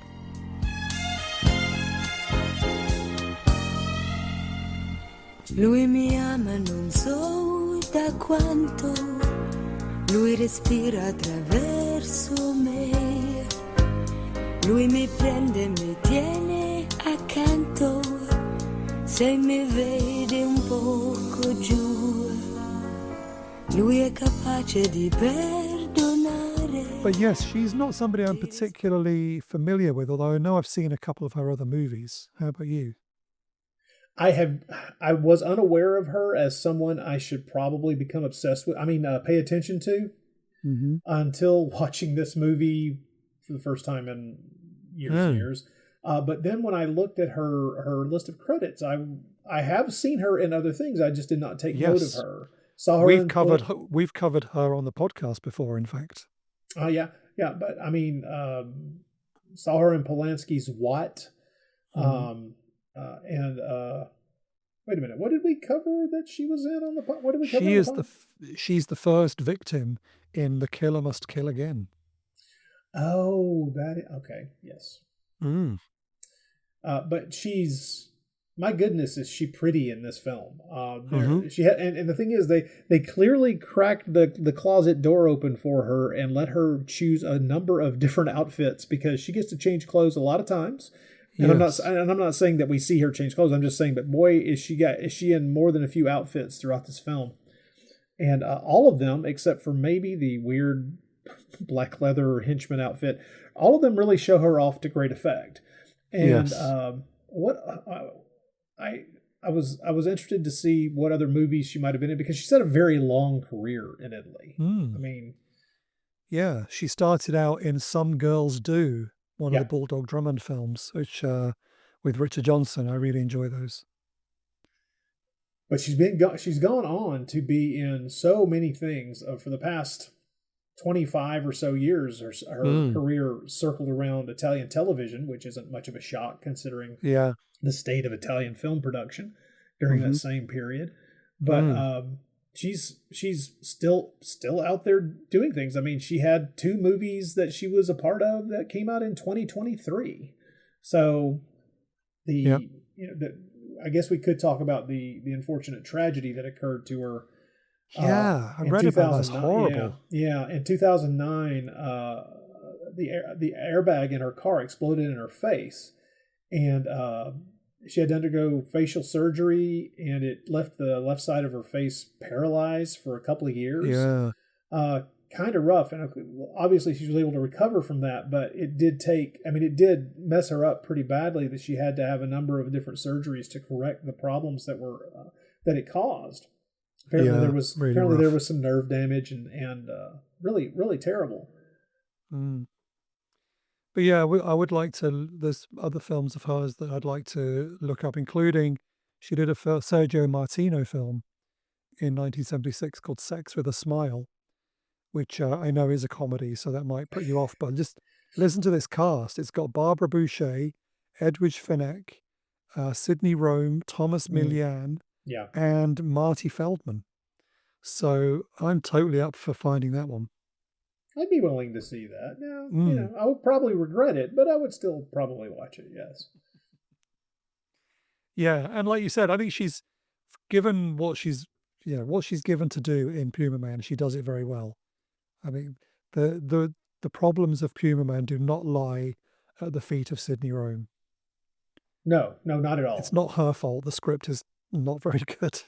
Lui mi ama non so da quanto, lui respira attraverso me, lui mi prende, mi tiene accanto, se mi vede un poco giù, lui è capace di perdonare. But yes, she's not somebody I'm particularly familiar with, although I know I've seen a couple of her other movies. How about you? I was unaware of her as someone I should probably become obsessed with. I mean, pay attention to Mm-hmm. until watching this movie for the first time in years and years. But then when I looked at her list of credits, I have seen her in other things. I just did not take note of Yes. her. Saw her We've covered her on the podcast before, in fact. yeah. But I mean, saw her in Polanski's What. Mhm. And wait a minute, what did we cover that she was in on the what did we cover? She is she's the first victim in The Killer Must Kill Again. Oh, okay, yes. Mm. But my goodness, is she pretty in this film? Mhm. She had, and the thing is, they clearly cracked the closet door open for her and let her choose a number of different outfits because she gets to change clothes a lot of times. And Yes. I'm not saying that we see her change clothes. I'm just saying, but boy, is she in more than a few outfits throughout this film, and all of them except for maybe the weird black leather henchman outfit, all of them really show her off to great effect. And Yes. I was interested to see what other movies she might have been in because she's had a very long career in Italy. Mm. I mean, Yeah, she started out in Some Girls Do, one of yeah. the Bulldog Drummond films, which with Richard Johnson, I really enjoy those. But she's gone on to be in so many things for the past 25 or so years. Her career circled around Italian television, which isn't much of a shock considering Yeah. the state of Italian film production during that same period. But she's still out there doing things. I mean, she had 2 movies that she was a part of that came out in 2023. So I guess we could talk about the unfortunate tragedy that occurred to her. Yeah, I In read about that. That's 2009. horrible. Yeah. In 2009, the airbag in her car exploded in her face, and she had to undergo facial surgery, and it left the left side of her face paralyzed for a couple of years. Yeah. kind of rough. And obviously she was able to recover from that, but it did mess her up pretty badly, that she had to have a number of different surgeries to correct the problems that it caused. Apparently there was some nerve damage and really, really terrible. Mm. But yeah, I would like to. There's other films of hers that I'd like to look up, including she did a Sergio Martino film in 1976 called Sex with a Smile, which I know is a comedy, so that might put you off. But just listen to this cast. It's got Barbara Boucher, Edwidge Fenech, Sidney Rome, Thomas Milian, Yeah. and Marty Feldman. So I'm totally up for finding that one. I'd be willing to see that. Now, I would probably regret it, but I would still probably watch it, yes. Yeah, and like you said, I think she's given what she's given to do in Pumaman, she does it very well. I mean, the problems of Pumaman do not lie at the feet of Sidney Rome. No, not at all. It's not her fault. The script is not very good.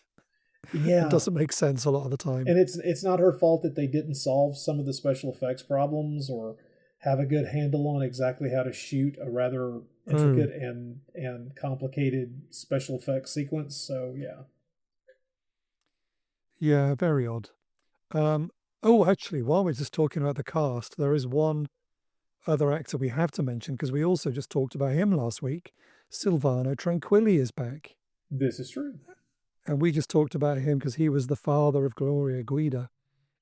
Yeah. It doesn't make sense a lot of the time. And it's not her fault that they didn't solve some of the special effects problems or have a good handle on exactly how to shoot a rather intricate and complicated special effects sequence. So, yeah. Yeah, very odd. Actually, while we're just talking about the cast, there is one other actor we have to mention, because we also just talked about him last week. Silvano Tranquilli is back. This is true. And we just talked about him because he was the father of Gloria Guida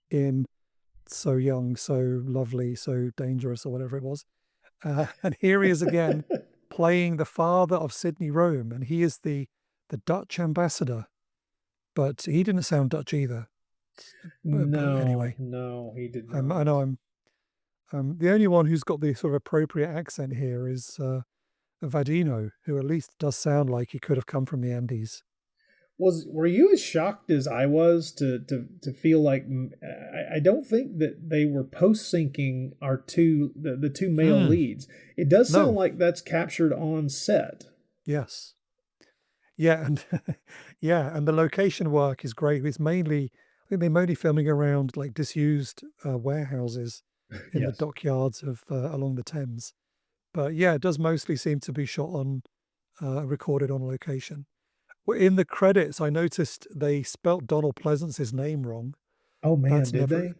in So Young, So Lovely, So Dangerous, or whatever it was. And here he is again playing the father of Sidney Rome, and he is the Dutch ambassador. But he didn't sound Dutch either. No, anyway, no, he did not. I know I'm the only one who's got the sort of appropriate accent here is Vadino, who at least does sound like he could have come from the Andes. Were you as shocked as I was to feel like I don't think that they were post syncing the two male leads. It does sound like that's captured on set. Yes. Yeah, and and the location work is great. It's mainly, I think they're mainly filming around like disused warehouses in the dockyards of along the Thames. But yeah, it does mostly seem to be shot on, recorded on location. In the credits, I noticed they spelt Donald Pleasence's name wrong. Oh man, did they?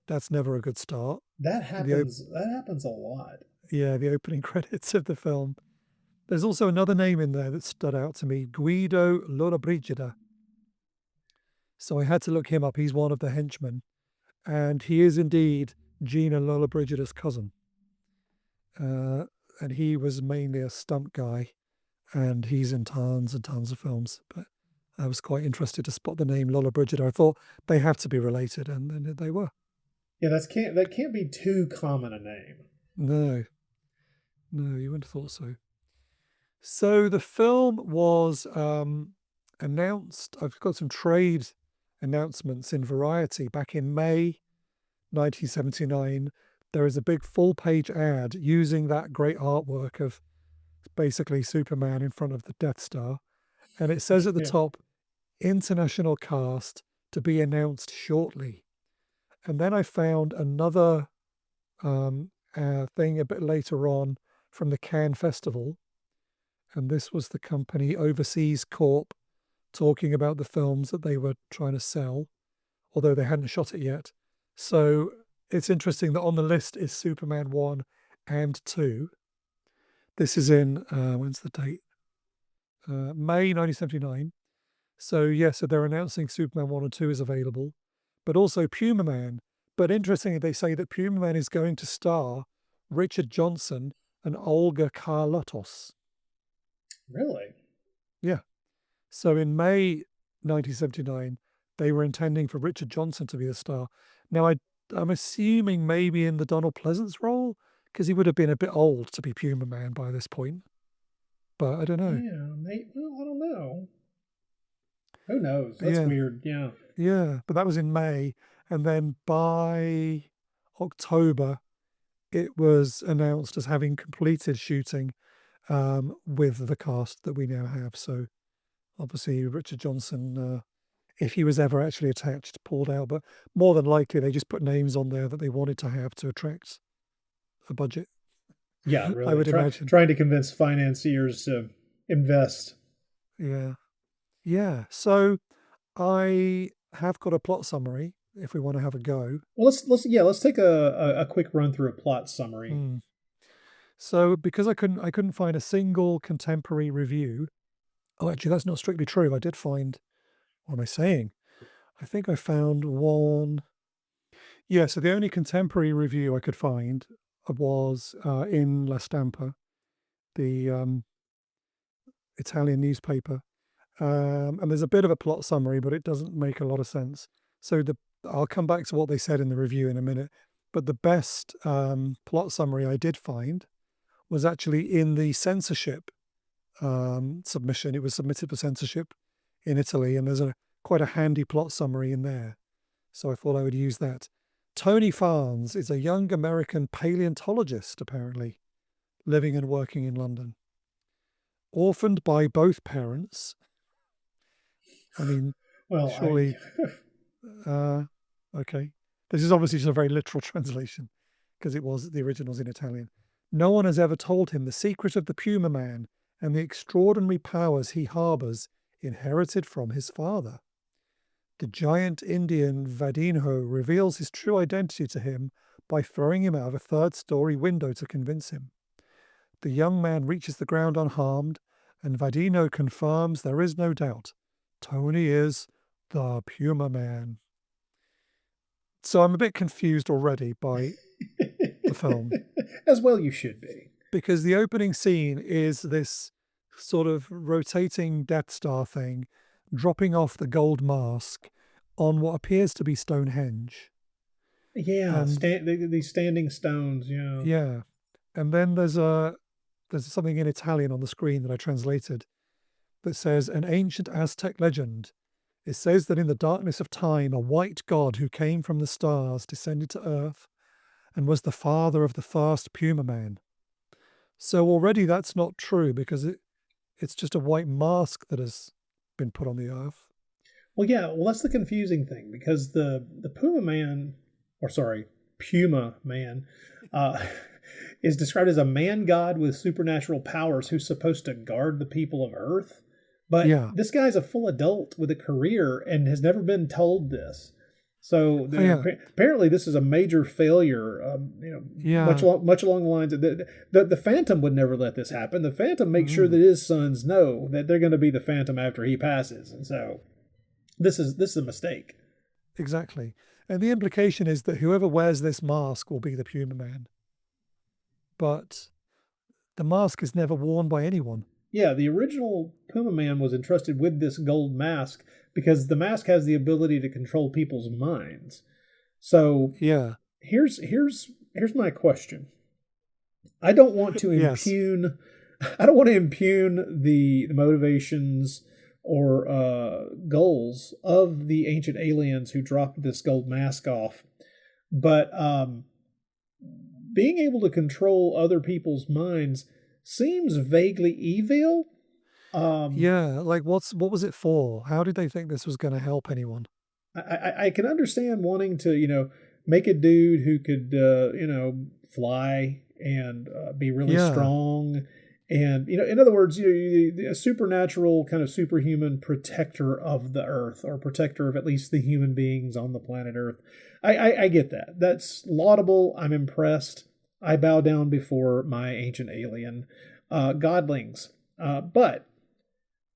That's never a good start. That happens. That happens a lot. Yeah, the opening credits of the film. There's also another name in there that stood out to me, Guido Lollobrigida. So I had to look him up. He's one of the henchmen, and he is indeed Gina Lollobrigida's cousin. And he was mainly a stunt guy. And he's in tons and tons of films. But I was quite interested to spot the name Lollobrigida. I thought they have to be related, and then they were. Yeah, that can't be too common a name. No, you wouldn't have thought so. So the film was announced. I've got some trade announcements in Variety back in May 1979. There is a big full-page ad using that great artwork of basically Superman in front of the Death Star, and it says at the top, international cast to be announced shortly. And then I found another thing a bit later on from the Cannes Festival, and this was the company Overseas Corp talking about the films that they were trying to sell, although they hadn't shot it yet. So it's interesting that on the list is Superman 1 and 2. This is in, when's the date? May 1979. So they're announcing Superman 1 and 2 is available, but also Pumaman. But interestingly, they say that Pumaman is going to star Richard Johnson and Olga Carlotos. Really? Yeah. So in May 1979, they were intending for Richard Johnson to be the star. Now, I'm assuming maybe in the Donald Pleasence role, because he would have been a bit old to be Pumaman by this point. But I don't know. Yeah, I don't know. Who knows? That's weird. Yeah. Yeah, but that was in May. And then by October, it was announced as having completed shooting with the cast that we now have. So obviously Richard Johnson if he was ever actually attached, pulled out. But more than likely, they just put names on there that they wanted to have to attract a budget. Yeah, really. I would imagine. Trying to convince financiers to invest. Yeah. Yeah. So I have got a plot summary if we want to have a go. Well, let's take a quick run through a plot summary. Mm. So because I couldn't find a single contemporary review. Oh, actually, that's not strictly true. I did find. What am I saying? I think I found one. Yeah. So the only contemporary review I could find was in La Stampa, the Italian newspaper. And there's a bit of a plot summary, but it doesn't make a lot of sense. So I'll come back to what they said in the review in a minute. But the best plot summary I did find was actually in the censorship submission. It was submitted for censorship in Italy, and there's quite a handy plot summary in there. So I thought I would use that. Tony Farnes is a young American paleontologist, apparently, living and working in London. Orphaned by both parents. I mean, Well, surely. Okay. This is obviously just a very literal translation because the original's in Italian. No one has ever told him the secret of the Pumaman and the extraordinary powers he harbors inherited from his father. The giant Indian Vadinho reveals his true identity to him by throwing him out of a third-story window to convince him. The young man reaches the ground unharmed, and Vadinho confirms there is no doubt. Tony is the Pumaman. So I'm a bit confused already by the film. As well you should be. Because the opening scene is this sort of rotating Death Star thing, dropping off the gold mask on what appears to be Stonehenge. Yeah, these standing stones, yeah. Yeah. And then there's something in Italian on the screen that I translated that says, an ancient Aztec legend. It says that in the darkness of time, a white god who came from the stars descended to earth and was the father of the first Pumaman. So already that's not true because it's just a white mask that has been put on the earth. Well, yeah, that's the confusing thing because the Puma Man is described as a man god with supernatural powers who's supposed to guard the people of Earth. But this guy's a full adult with a career and has never been told this. So apparently this is a major failure. Much along the lines of the Phantom would never let this happen. The Phantom makes sure that his sons know that they're going to be the Phantom after he passes, and so this is a mistake. Exactly, and the implication is that whoever wears this mask will be the Pumaman. But the mask is never worn by anyone. Yeah, the original Pumaman was entrusted with this gold mask because the mask has the ability to control people's minds. So here's my question. I don't want to impugn I don't want to impugn the motivations or goals of the ancient aliens who dropped this gold mask off. But being able to control other people's minds seems vaguely evil. Like what was it for? How did they think this was going to help anyone? I can understand wanting to, make a dude who could, fly and be really strong. And, in other words, a supernatural kind of superhuman protector of the Earth or protector of at least the human beings on the planet Earth. I get that. That's laudable. I'm impressed. I bow down before my ancient alien godlings. But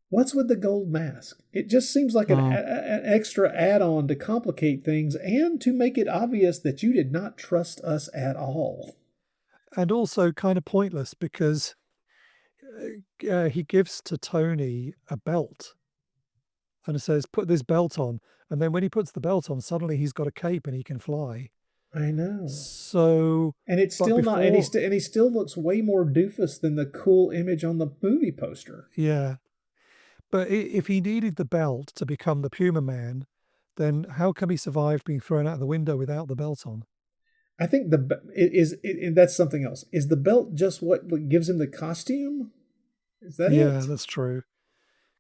what's with the gold mask? It just seems like an extra add-on to complicate things and to make it obvious that you did not trust us at all. And also kind of pointless because he gives to Tony a belt and it says, put this belt on. And then when he puts the belt on, suddenly he's got a cape and he can fly. I know. So, and it's still not, and he still looks way more doofus than the cool image on the movie poster. Yeah, but if he needed the belt to become the Pumaman, then how come he survived being thrown out the window without the belt on? I think and that's something else. Is the belt just what gives him the costume? Is that it? Yeah, that's true.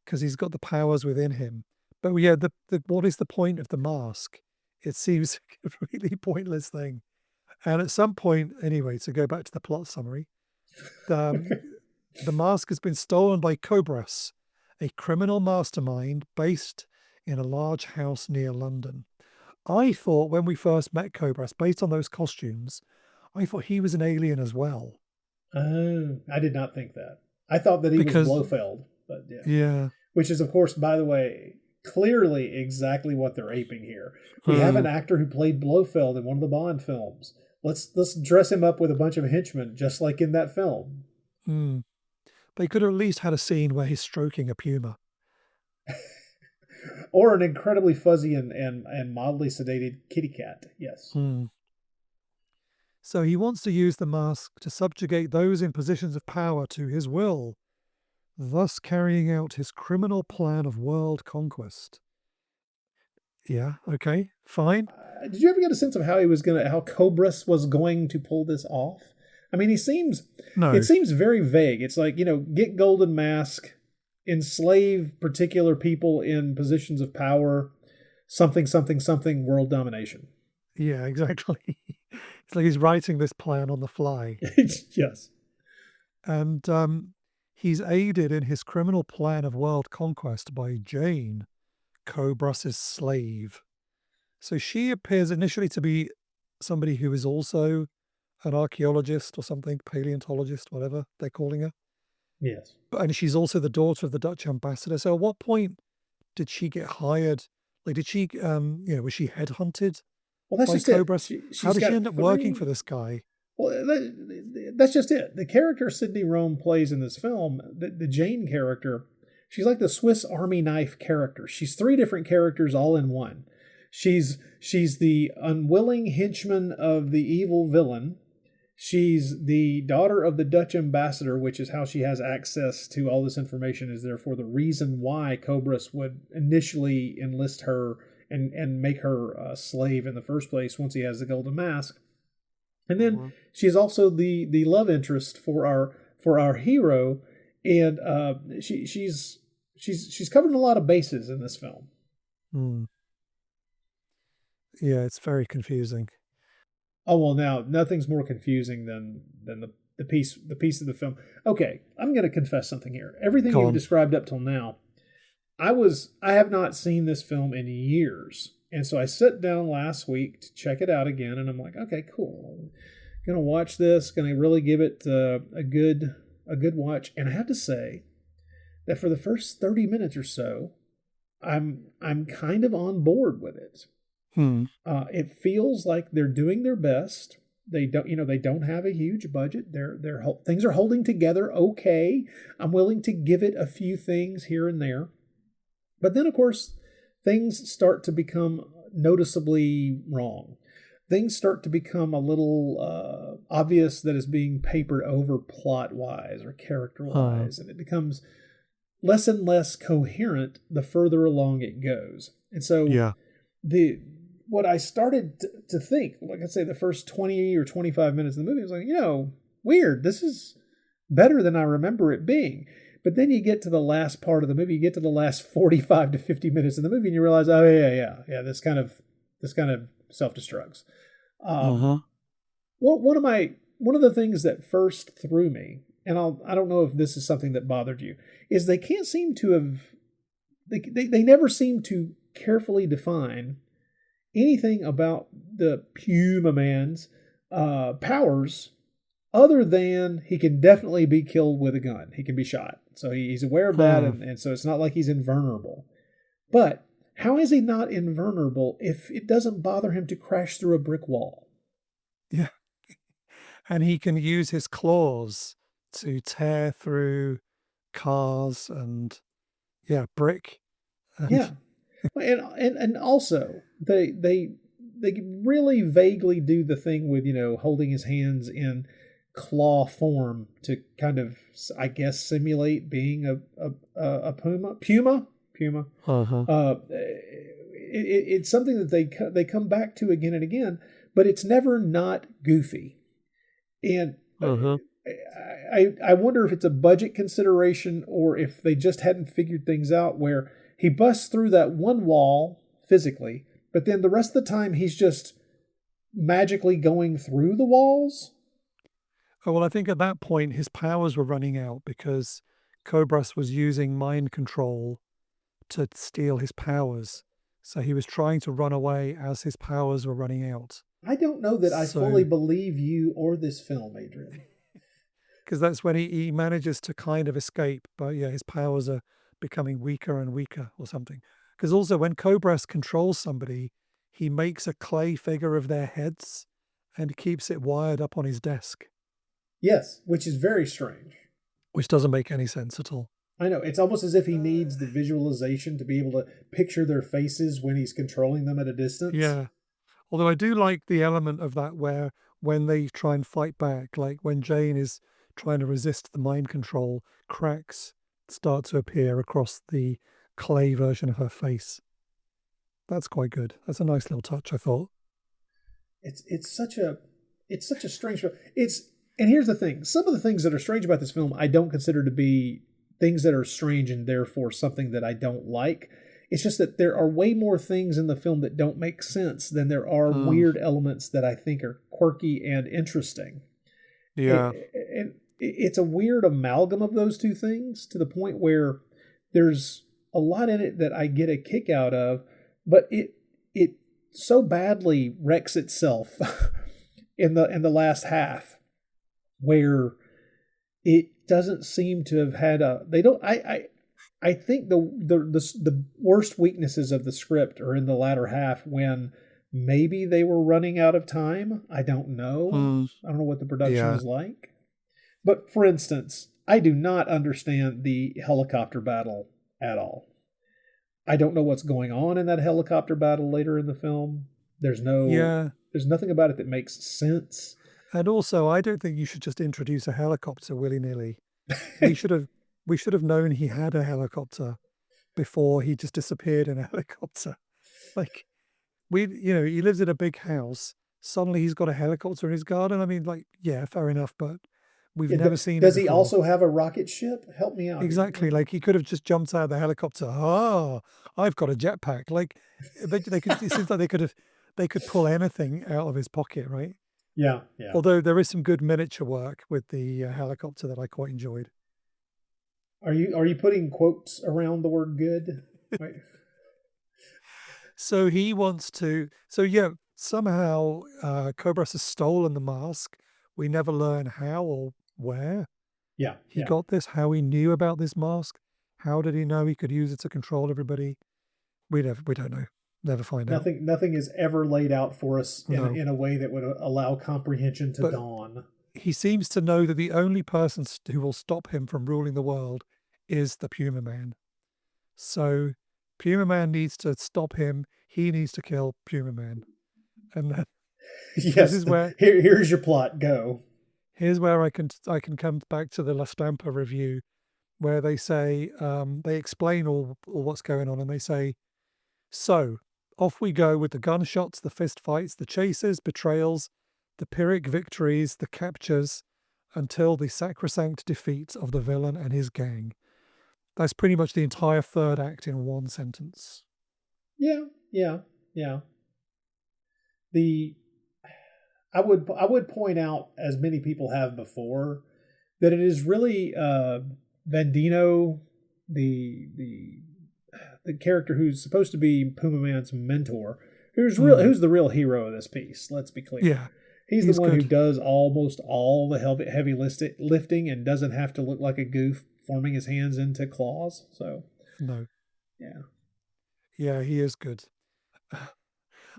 Because he's got the powers within him. But yeah, the what is the point of the mask? It seems a really pointless thing. And at some point, anyway, to go back to the plot summary, the mask has been stolen by Cobras, a criminal mastermind based in a large house near London. I thought when we first met Cobras, based on those costumes, I thought he was an alien as well. Oh, I did not think that. I thought that he Because, was Blofeld, but yeah. yeah. Which is, of course, by the way, clearly exactly what they're aping here. We have an actor who played Blofeld in one of the Bond films. Let's dress him up with a bunch of henchmen, just like in that film. They could have at least had a scene where he's stroking a puma. Or an incredibly fuzzy and mildly sedated kitty cat, yes. So he wants to use the mask to subjugate those in positions of power to his will, thus carrying out his criminal plan of world conquest. Yeah, okay, fine. Did you ever get a sense of how Cobras was going to pull this off? I mean, it seems very vague. It's like, get golden mask, enslave particular people in positions of power, something, something, something, world domination. Yeah, exactly. It's like he's writing this plan on the fly. Yes. And he's aided in his criminal plan of world conquest by Jane, Cobras' slave. So she appears initially to be somebody who is also an archaeologist or something, paleontologist, whatever they're calling her. Yes. And she's also the daughter of the Dutch ambassador. So at what point did she get hired? Like, did she, was she headhunted? Well, that's by just Cobras? it. How did she end up working for this guy? Well, that's just it. The character Sidney Rome plays in this film, the Jane character, she's like the Swiss Army knife character. She's three different characters all in one. She's the unwilling henchman of the evil villain. She's the daughter of the Dutch ambassador, which is how she has access to all this information, is therefore the reason why Cobras would initially enlist her and make her a slave in the first place once he has the golden mask. And then she's also the love interest for our hero, and she's covered a lot of bases in this film. Yeah, it's very confusing. Oh well, now nothing's more confusing than the piece of the film. Okay, I'm going to confess something here. Everything you've described up till now, I have not seen this film in years, and so I sat down last week to check it out again, and I'm like, okay, cool. I'm going to watch this. Going to really give it a good watch, and I have to say that for the first 30 minutes or so, I'm kind of on board with it. It feels like they're doing their best. They don't have a huge budget. Things are holding together okay. I'm willing to give it a few things here and there. But then, of course, things start to become noticeably wrong. Things start to become a little obvious that is being papered over plot-wise or character-wise, and it becomes less and less coherent the further along it goes. And so what I started to think, like I say, the first 20 or 25 minutes of the movie, I was like, weird. This is better than I remember it being. But then you get to the last part of the movie, you get to the last 45 to 50 minutes of the movie, and you realize, oh yeah, this kind of self-destructs. One of the things that first threw me, and I don't know if this is something that bothered you, is they can't seem to have, they never seem to carefully define anything about the Pumaman's powers, other than he can definitely be killed with a gun. He can be shot. So he's aware of that, and so it's not like he's invulnerable. But how is he not invulnerable if it doesn't bother him to crash through a brick wall? Yeah. And he can use his claws to tear through cars and, brick. Yeah. And also, they really vaguely do the thing with, holding his hands in claw form to kind of, I guess, simulate being a puma. It's something that they come back to again and again, but it's never not goofy. And I wonder if it's a budget consideration or if they just hadn't figured things out where he busts through that one wall physically, but then the rest of the time he's just magically going through the walls. Oh, well, I think at that point his powers were running out because Cobras was using mind control to steal his powers. So he was trying to run away as his powers were running out. I don't know that I So- fully believe you or this film, Adrian. Because that's when he manages to kind of escape. But yeah, his powers are becoming weaker and weaker or something. Because also when Cobras controls somebody, he makes a clay figure of their heads and keeps it wired up on his desk, Yes, which is very strange. which doesn't make any sense at all. I know. It's almost as if he needs the visualization to be able to picture their faces when he's controlling them at a distance. Yeah. Although I do like the element of that where when they try and fight back, like when Jane is trying to resist the mind control, cracks start to appear across the clay version of her face. That's quite good. That's a nice little touch, I thought. It's such a strange film. And here's the thing. Some of the things that are strange about this film I don't consider to be things that are strange and therefore something that I don't like. It's just that there are way more things in the film that don't make sense than there are weird elements that I think are quirky and interesting. Yeah. And it's a weird amalgam of those two things to the point where there's a lot in it that I get a kick out of, but it so badly wrecks itself in the last half, where it doesn't seem to have had I think the worst weaknesses of the script are in the latter half when maybe they were running out of time. I don't know. I don't know what the production was like. But for instance, I do not understand the helicopter battle at all. I don't know what's going on in that helicopter battle later in the film. There's nothing about it that makes sense. And also, I don't think you should just introduce a helicopter willy-nilly. We should have known he had a helicopter before he just disappeared in a helicopter. Like, he lives in a big house. Suddenly he's got a helicopter in his garden. I mean, like, yeah, fair enough, but we've never seen it Does he before. also have a rocket ship? Help me out. Exactly. Like, he could have just jumped out of the helicopter. Oh, I've got a jetpack. Like, they could. It seems like they could pull anything out of his pocket, right? Yeah. Although there is some good miniature work with the helicopter that I quite enjoyed. Are you putting quotes around the word good? Wait. So he wants to. So yeah, somehow Cobras has stolen the mask. We never learn how or where Yeah. he got this. How he knew about this mask. How did he know he could use it to control everybody? We don't know. Never find out. Nothing is ever laid out for us No. in a way that would allow comprehension to But- dawn. He seems to know that the only person who will stop him from ruling the world is the Pumaman. So Pumaman needs to stop him. He needs to kill Pumaman. And then Yes. is where- Here's your plot. Go. here's where I can come back to the La Stampa review, where they say they explain all what's going on, and they say, so off we go with the gunshots, the fistfights, the chases, betrayals, the Pyrrhic victories, the captures, until the sacrosanct defeat of the villain and his gang. That's pretty much the entire third act in one sentence. Yeah. I would point out, as many people have before, that it is really Vandino, the character who's supposed to be Pumaman's mentor, who's the real hero of this piece. Let's be clear. Yeah. He's He's the one who good. does almost all the heavy lifting and doesn't have to look like a goof forming his hands into claws. So, No. yeah. Yeah, he is good.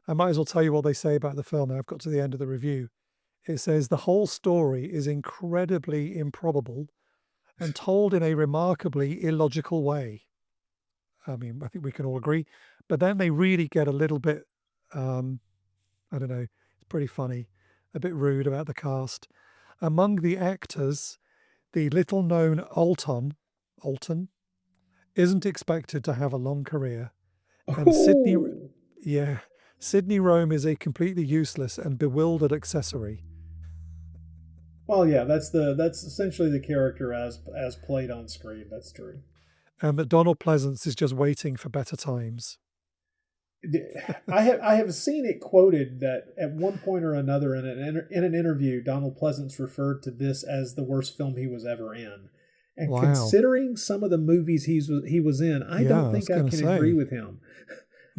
I might as well tell you what they say about the film now. I've got to the end of the review. It says the whole story is incredibly improbable and told in a remarkably illogical way. I mean, I think we can all agree. But then they really get a little bit, I don't know, it's pretty funny, a bit rude about the cast. Among the actors, the little-known Alton isn't expected to have a long career. And Sydney Rome is a completely useless and bewildered accessory. Well, yeah, that's essentially the character as played on screen. That's true. and that Donald Pleasence is just waiting for better times. I have seen it quoted that at one point or another in an interview, Donald Pleasence referred to this as the worst film he was ever in. And Wow. considering some of the movies he was in, I don't think I can agree with him.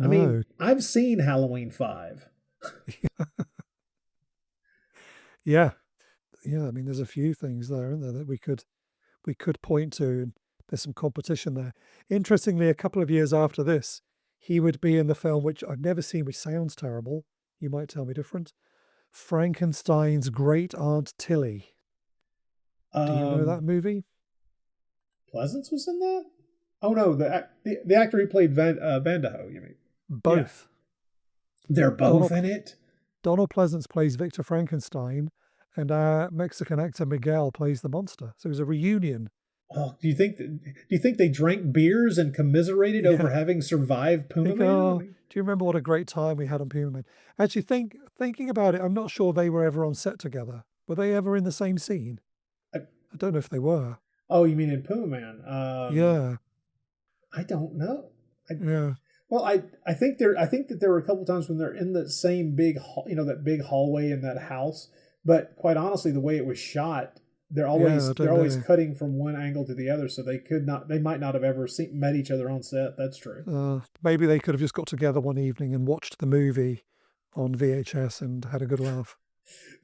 I mean, I've seen Halloween 5. Yeah. I mean, there's a few things there, isn't there, that we could point to. And there's some competition there. Interestingly, a couple of years after this, he would be in the film, which I've never seen, which sounds terrible. You might tell me different. Frankenstein's Great Aunt Tilly. Do you know that movie? Pleasance was in that? Oh no, the actor who played Vandaho, you mean? Both. Yeah. They're both in it? Donald Pleasence plays Victor Frankenstein, and our Mexican actor Miguel plays the monster. So it was a reunion. Oh, do you think they drank beers and commiserated over having survived Pumaman? Do you remember what a great time we had on Pumaman? Actually, thinking about it, I'm not sure they were ever on set together. Were they ever in the same scene? I don't know if they were. Oh, you mean in Pumaman? Yeah. I don't know. Yeah. Well, I think that there were a couple times when they're in the same big that big hallway in that house. But quite honestly, the way it was shot, they're always cutting from one angle to the other, so they might not have ever met each other on set. That's true. Maybe they could have just got together one evening and watched the movie on VHS and had a good laugh.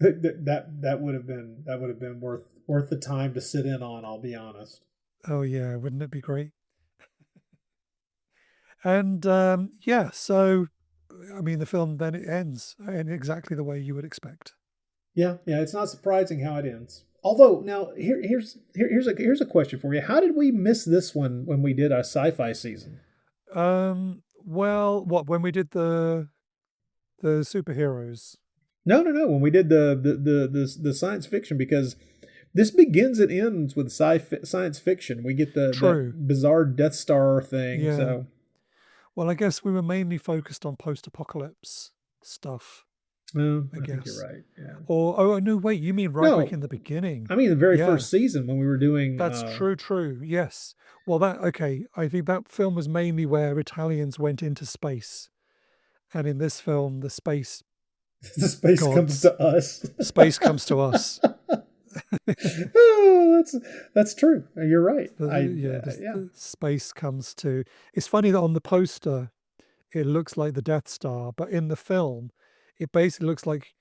That would have been worth the time to sit in on. I'll be honest. Oh yeah, wouldn't it be great? And so I mean, the film then it ends in exactly the way you would expect. Yeah, it's not surprising how it ends. Although now here's a question for you. How did we miss this one when we did our sci-fi season? Well, when we did the superheroes? No. When we did the science fiction, because this begins and ends with science fiction. We get the bizarre Death Star thing. Yeah. So, well, I guess we were mainly focused on post-apocalypse stuff. I guess think you're right. Yeah. Or no, wait, you mean back in the beginning? I mean the very first season when we were doing. That's true. Yes. Well, I think that film was mainly where Italians went into space, and in this film, the space comes to us. Space comes to us. Oh, that's true. You're right. The space comes to. It's funny that on the poster, it looks like the Death Star, but in the film, it basically looks like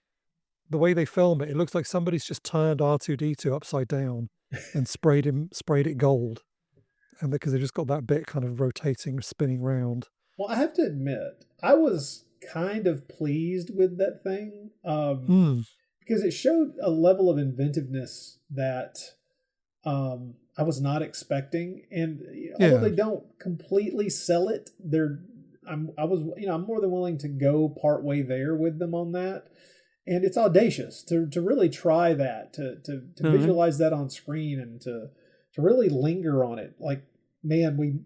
the way they film it. It looks like somebody's just turned R2-D2 upside down and sprayed it gold, and because they just got that bit kind of rotating, spinning round. Well, I have to admit, I was kind of pleased with that thing. Because it showed a level of inventiveness that I was not expecting, and although they don't completely sell it, I'm more than willing to go part way there with them on that, and it's audacious to really try that, to visualize that on screen, and to really linger on it. Like, man, we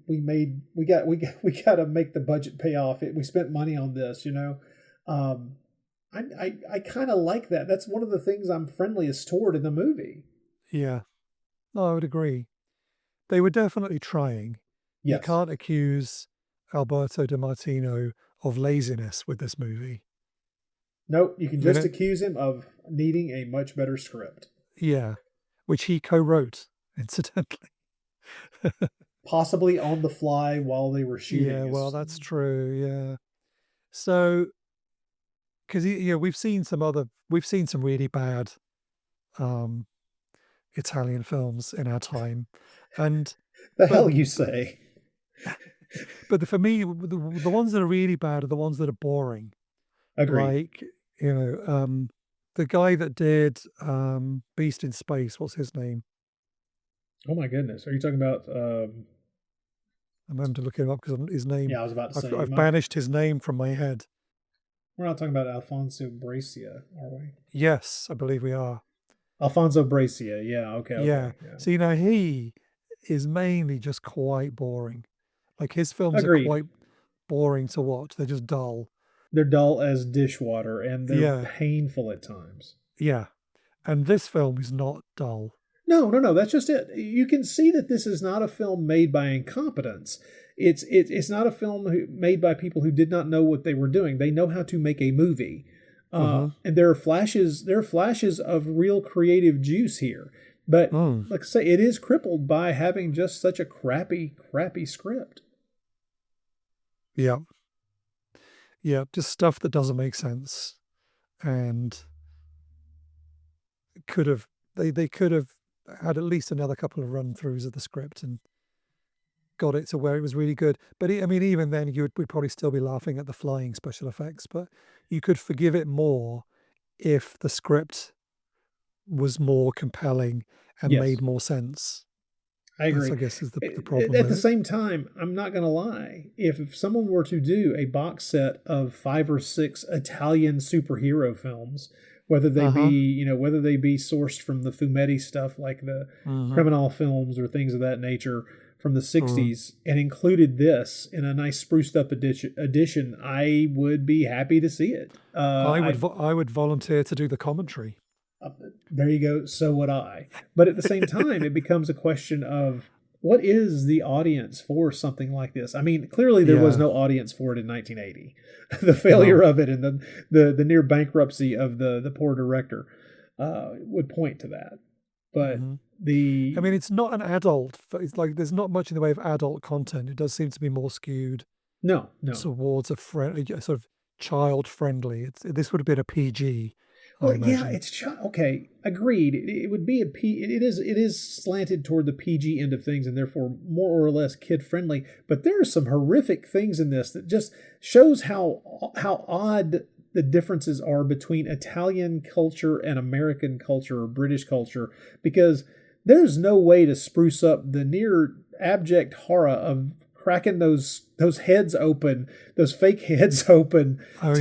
got to make the budget pay off. We spent money on this, I kind of like that. That's one of the things I'm friendliest toward in the movie. Yeah. No, I would agree. They were definitely trying. Yes. You can't accuse Alberto de Martino of laziness with this movie. Nope, you can just accuse him of needing a much better script. Yeah, which he co-wrote, incidentally. Possibly on the fly while they were shooting. Yeah, well, that's true, yeah. So, because we've seen some really bad Italian films in our time, and the hell you say. But for me, the ones that are really bad are the ones that are boring. Agreed. Like the guy that did Beast in Space. What's his name? Oh my goodness! Are you talking about? I'm having to look him up because his name. Yeah, I was about to say. I've banished his name from my head. We're not talking about Alfonso Brescia, are we? Yes, I believe we are. Alfonso Brescia, yeah, okay. Yeah. So he is mainly just quite boring. Like his films are quite boring to watch. They're just dull. They're dull as dishwater, and they're painful at times. Yeah. And this film is not dull. No. That's just it. You can see that this is not a film made by incompetence. It's not a film made by people who did not know what they were doing. They know how to make a movie, and there are flashes. There are flashes of real creative juice here. But like I say, it is crippled by having just such a crappy script. Yeah. Yeah, just stuff that doesn't make sense, and they could have had at least another couple of run throughs of the script and got it to where it was really good. But I mean, even then, we'd probably still be laughing at the flying special effects. But you could forgive it more if the script was more compelling and Yes. made more sense. I agree. That's, I guess, is the problem. At with the it. same time, I'm not going to lie. If someone were to do a box set of 5 or 6 Italian superhero films, whether they be whether they be sourced from the Fumetti stuff like the criminal films or things of that nature from the 60s, and included this in a nice spruced up edition, I would be happy to see it. I would volunteer to do the commentary. There you go. So would I. But at the same time, it becomes a question of what is the audience for something like this? I mean, clearly there was no audience for it in 1980. The failure of it and the near bankruptcy of the poor director would point to that. But I mean, it's not an adult. It's like there's not much in the way of adult content. It does seem to be more skewed towards a friendly, sort of child friendly. This would have been a PG. Well, yeah, it's okay. Agreed. It would be it is slanted toward the PG end of things, and therefore more or less kid friendly. But there are some horrific things in this that just shows how odd the differences are between Italian culture and American culture or British culture, because there's no way to spruce up the near abject horror of cracking those heads open, those fake heads open. I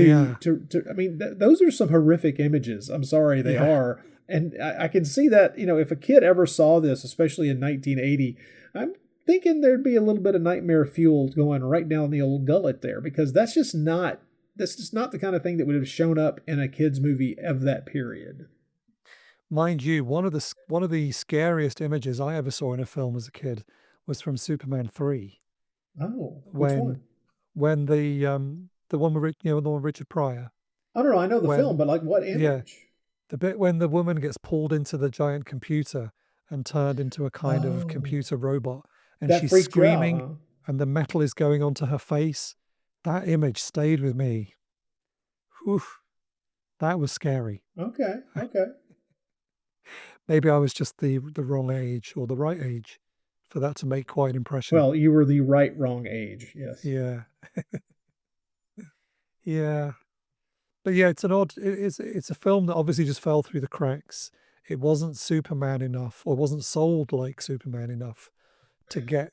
mean, those are some horrific images. I'm sorry, they are. And I can see that, if a kid ever saw this, especially in 1980, I'm thinking there'd be a little bit of nightmare fuel going right down the old gullet there, because that's just not the kind of thing that would have shown up in a kid's movie of that period. Mind you, one of the scariest images I ever saw in a film as a kid was from Superman 3. Oh, which one? When the one with the one with Richard Pryor. I don't know. I know the film, but like what image? Yeah, the bit when the woman gets pulled into the giant computer and turned into a kind of computer robot, and she's screaming, and the metal is going onto her face. That image stayed with me. Whew, that was scary. Okay. Maybe I was just the wrong age or the right age for that to make quite an impression. Well, you were the wrong age, yes. Yeah. Yeah. But yeah, it's a film that obviously just fell through the cracks. It wasn't Superman enough, or wasn't sold like Superman enough to get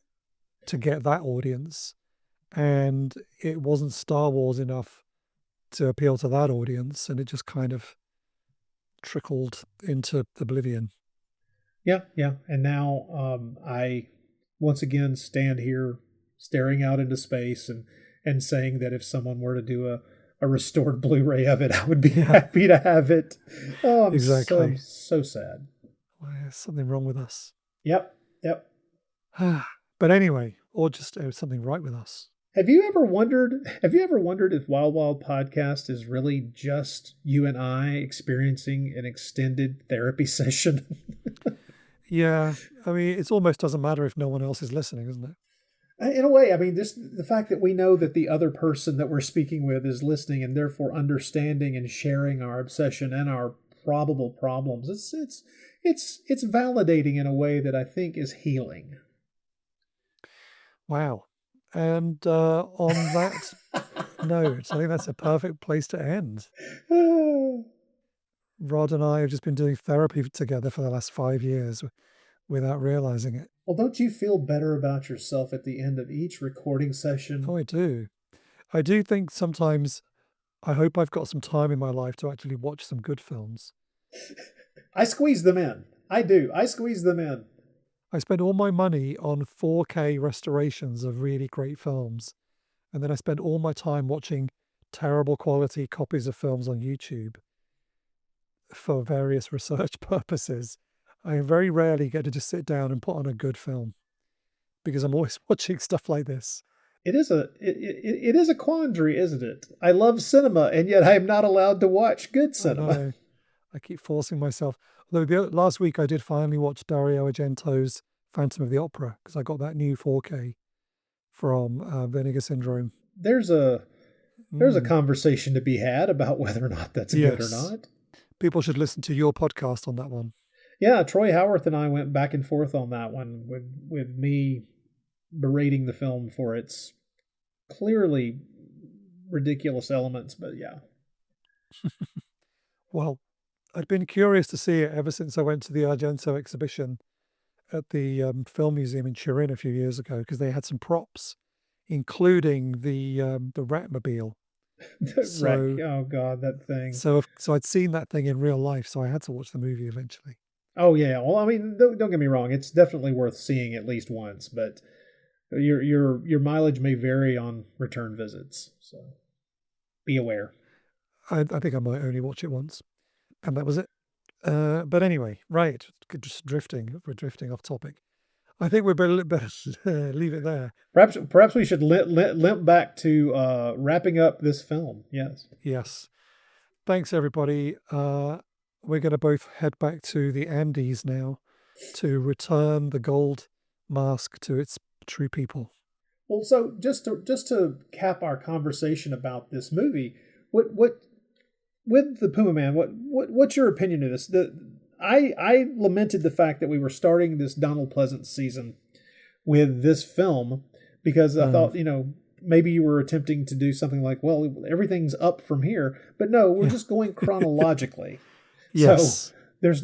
that audience. And it wasn't Star Wars enough to appeal to that audience, and it just kind of trickled into oblivion. Yeah. And now I once again stand here staring out into space and saying that if someone were to do a restored Blu-ray of it, I would be happy to have it. Oh, I'm exactly. so sad. Well, there's something wrong with us. Yep. But anyway, or just something right with us. Have you ever wondered if Wild Wild Podcast is really just you and I experiencing an extended therapy session? Yeah, I mean, it almost doesn't matter if no one else is listening, isn't it? In a way, I mean, just the fact that we know that the other person that we're speaking with is listening and therefore understanding and sharing our obsession and our probable problems, it's validating in a way that I think is healing. Wow. And on that note, I think that's a perfect place to end. Rod and I have just been doing therapy together for the last 5 years without realizing it. Well, don't you feel better about yourself at the end of each recording session? Oh, I do. I do think sometimes I hope I've got some time in my life to actually watch some good films. I squeeze them in. I do. I squeeze them in. I spend all my money on 4K restorations of really great films. And then I spend all my time watching terrible quality copies of films on YouTube for various research purposes. I very rarely get to just sit down and put on a good film because I'm always watching stuff like this. It is a quandary, isn't it? I love cinema, and yet I am not allowed to watch good I cinema. know. I keep forcing myself. Although last week I did finally watch Dario Argento's Phantom of the Opera because I got that new 4K from Vinegar Syndrome. There's a conversation to be had about whether or not that's good or not. People should listen to your podcast on that one. Yeah, Troy Howarth and I went back and forth on that one with me berating the film for its clearly ridiculous elements, but yeah. Well, I'd been curious to see it ever since I went to the Argento exhibition at the Film Museum in Turin a few years ago because they had some props, including the Ratmobile. Oh God, that thing. So I'd seen that thing in real life, so I had to watch the movie eventually. Oh yeah, well, I mean, don't get me wrong; it's definitely worth seeing at least once. But your mileage may vary on return visits, so be aware. I think I might only watch it once, and that was it. But anyway, right, just we're drifting off topic. I think we're better leave it there. Perhaps we should limp back to wrapping up this film. Yes. Thanks everybody. We're going to both head back to the Andes now to return the gold mask to its true people. Well, so just to cap our conversation about this movie, what with the Pumaman, what's your opinion of this? I lamented the fact that we were starting this Donald Pleasence season with this film because I thought, maybe you were attempting to do something like, well, everything's up from here, but no, we're just going chronologically. Yes. So there's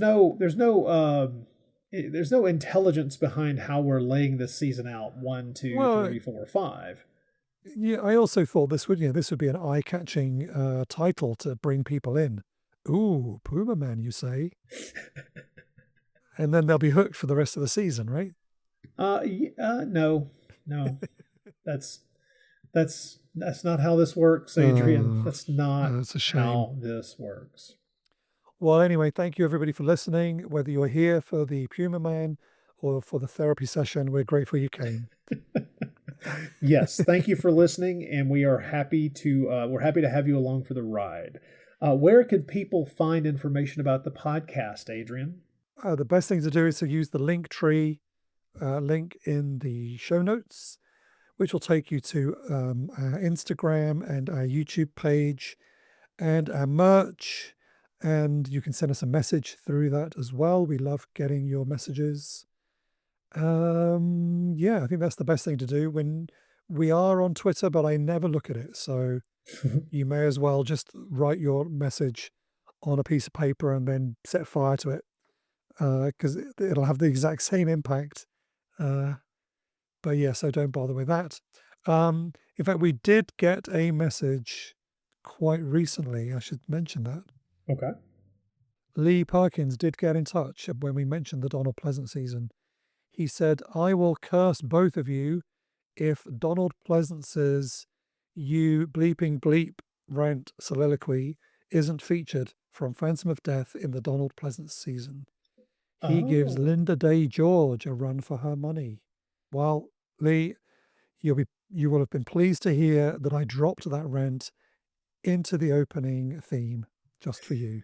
no intelligence behind how we're laying this season out. 1, 2, 3, 4, 5. Yeah, I also thought this would be an eye-catching title to bring people in. Ooh, Pumaman, you say? And then they'll be hooked for the rest of the season, right? No. That's not how this works, Adrian. That's not how this works. Well, anyway, thank you everybody for listening. Whether you're here for the Pumaman or for the therapy session, we're grateful you came. Yes, thank you for listening, and we are happy to have you along for the ride. Where could people find information about the podcast, Adrian? The best thing to do is to use the Linktree link in the show notes, which will take you to our Instagram and our YouTube page and our merch. And you can send us a message through that as well. We love getting your messages. Yeah, I think that's the best thing to do. When we are on Twitter, but I never look at it. So you may as well just write your message on a piece of paper and then set fire to it because it'll have the exact same impact. But yeah, so don't bother with that. In fact, we did get a message quite recently. I should mention that. Okay. Lee Parkins did get in touch when we mentioned the Donald Pleasence season. He said, I will curse both of you if Donald Pleasence's "you bleeping bleep" rant soliloquy isn't featured from Phantom of Death in the Donald Pleasence season. He gives Linda Day George a run for her money. Well, Lee, you will have been pleased to hear that I dropped that rant into the opening theme just for you.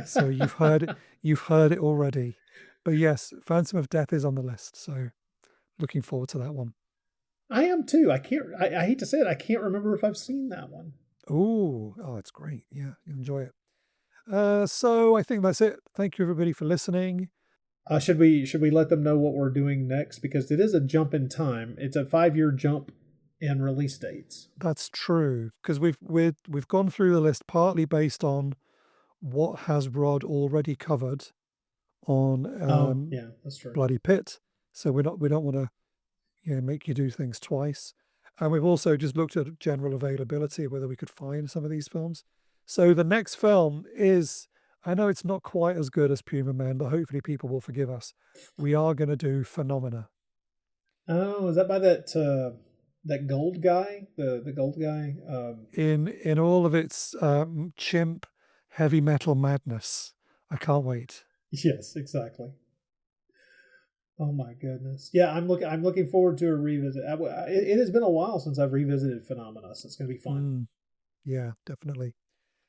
So you've heard it already. But yes, Phantom of Death is on the list, so looking forward to that one. I am too. I hate to say it, I can't remember if I've seen that one. Oh, it's great. Yeah, you enjoy it. So I think that's it. Thank you everybody for listening. Should we let them know what we're doing next? Because it is a jump in time. It's a 5-year jump in release dates. That's true, because we've gone through the list partly based on what has Rod already covered on that's true. Bloody Pit. So we don't want to make you do things twice. And we've also just looked at general availability, whether we could find some of these films. So the next film is, I know it's not quite as good as Pumaman, but hopefully people will forgive us. We are going to do Phenomena. Oh, is that by that gold guy? The gold guy? In all of its chimp heavy metal madness. I can't wait. Yes, exactly. Oh my goodness! Yeah, I'm looking forward to a revisit. It has been a while since I've revisited Phenomena, so it's going to be fun. Yeah, definitely.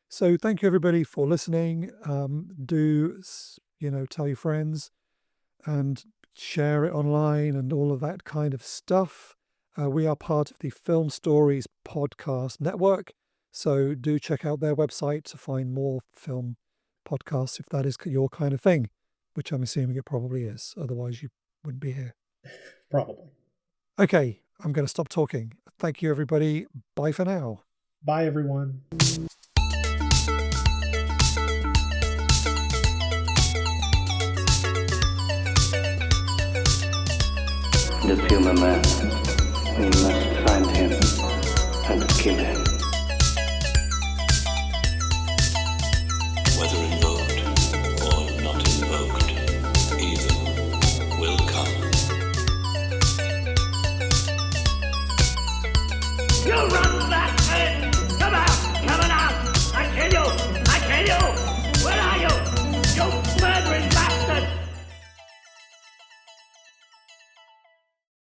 So thank you everybody for listening. Do tell your friends and share it online and all of that kind of stuff. We are part of the Film Stories podcast network, so do check out their website to find more film podcasts if that is your kind of thing, which I'm assuming it probably is. Otherwise, you wouldn't be here. Probably. Okay, I'm going to stop talking. Thank you, everybody. Bye for now. Bye, everyone. The Pumaman. We must find him and kill him.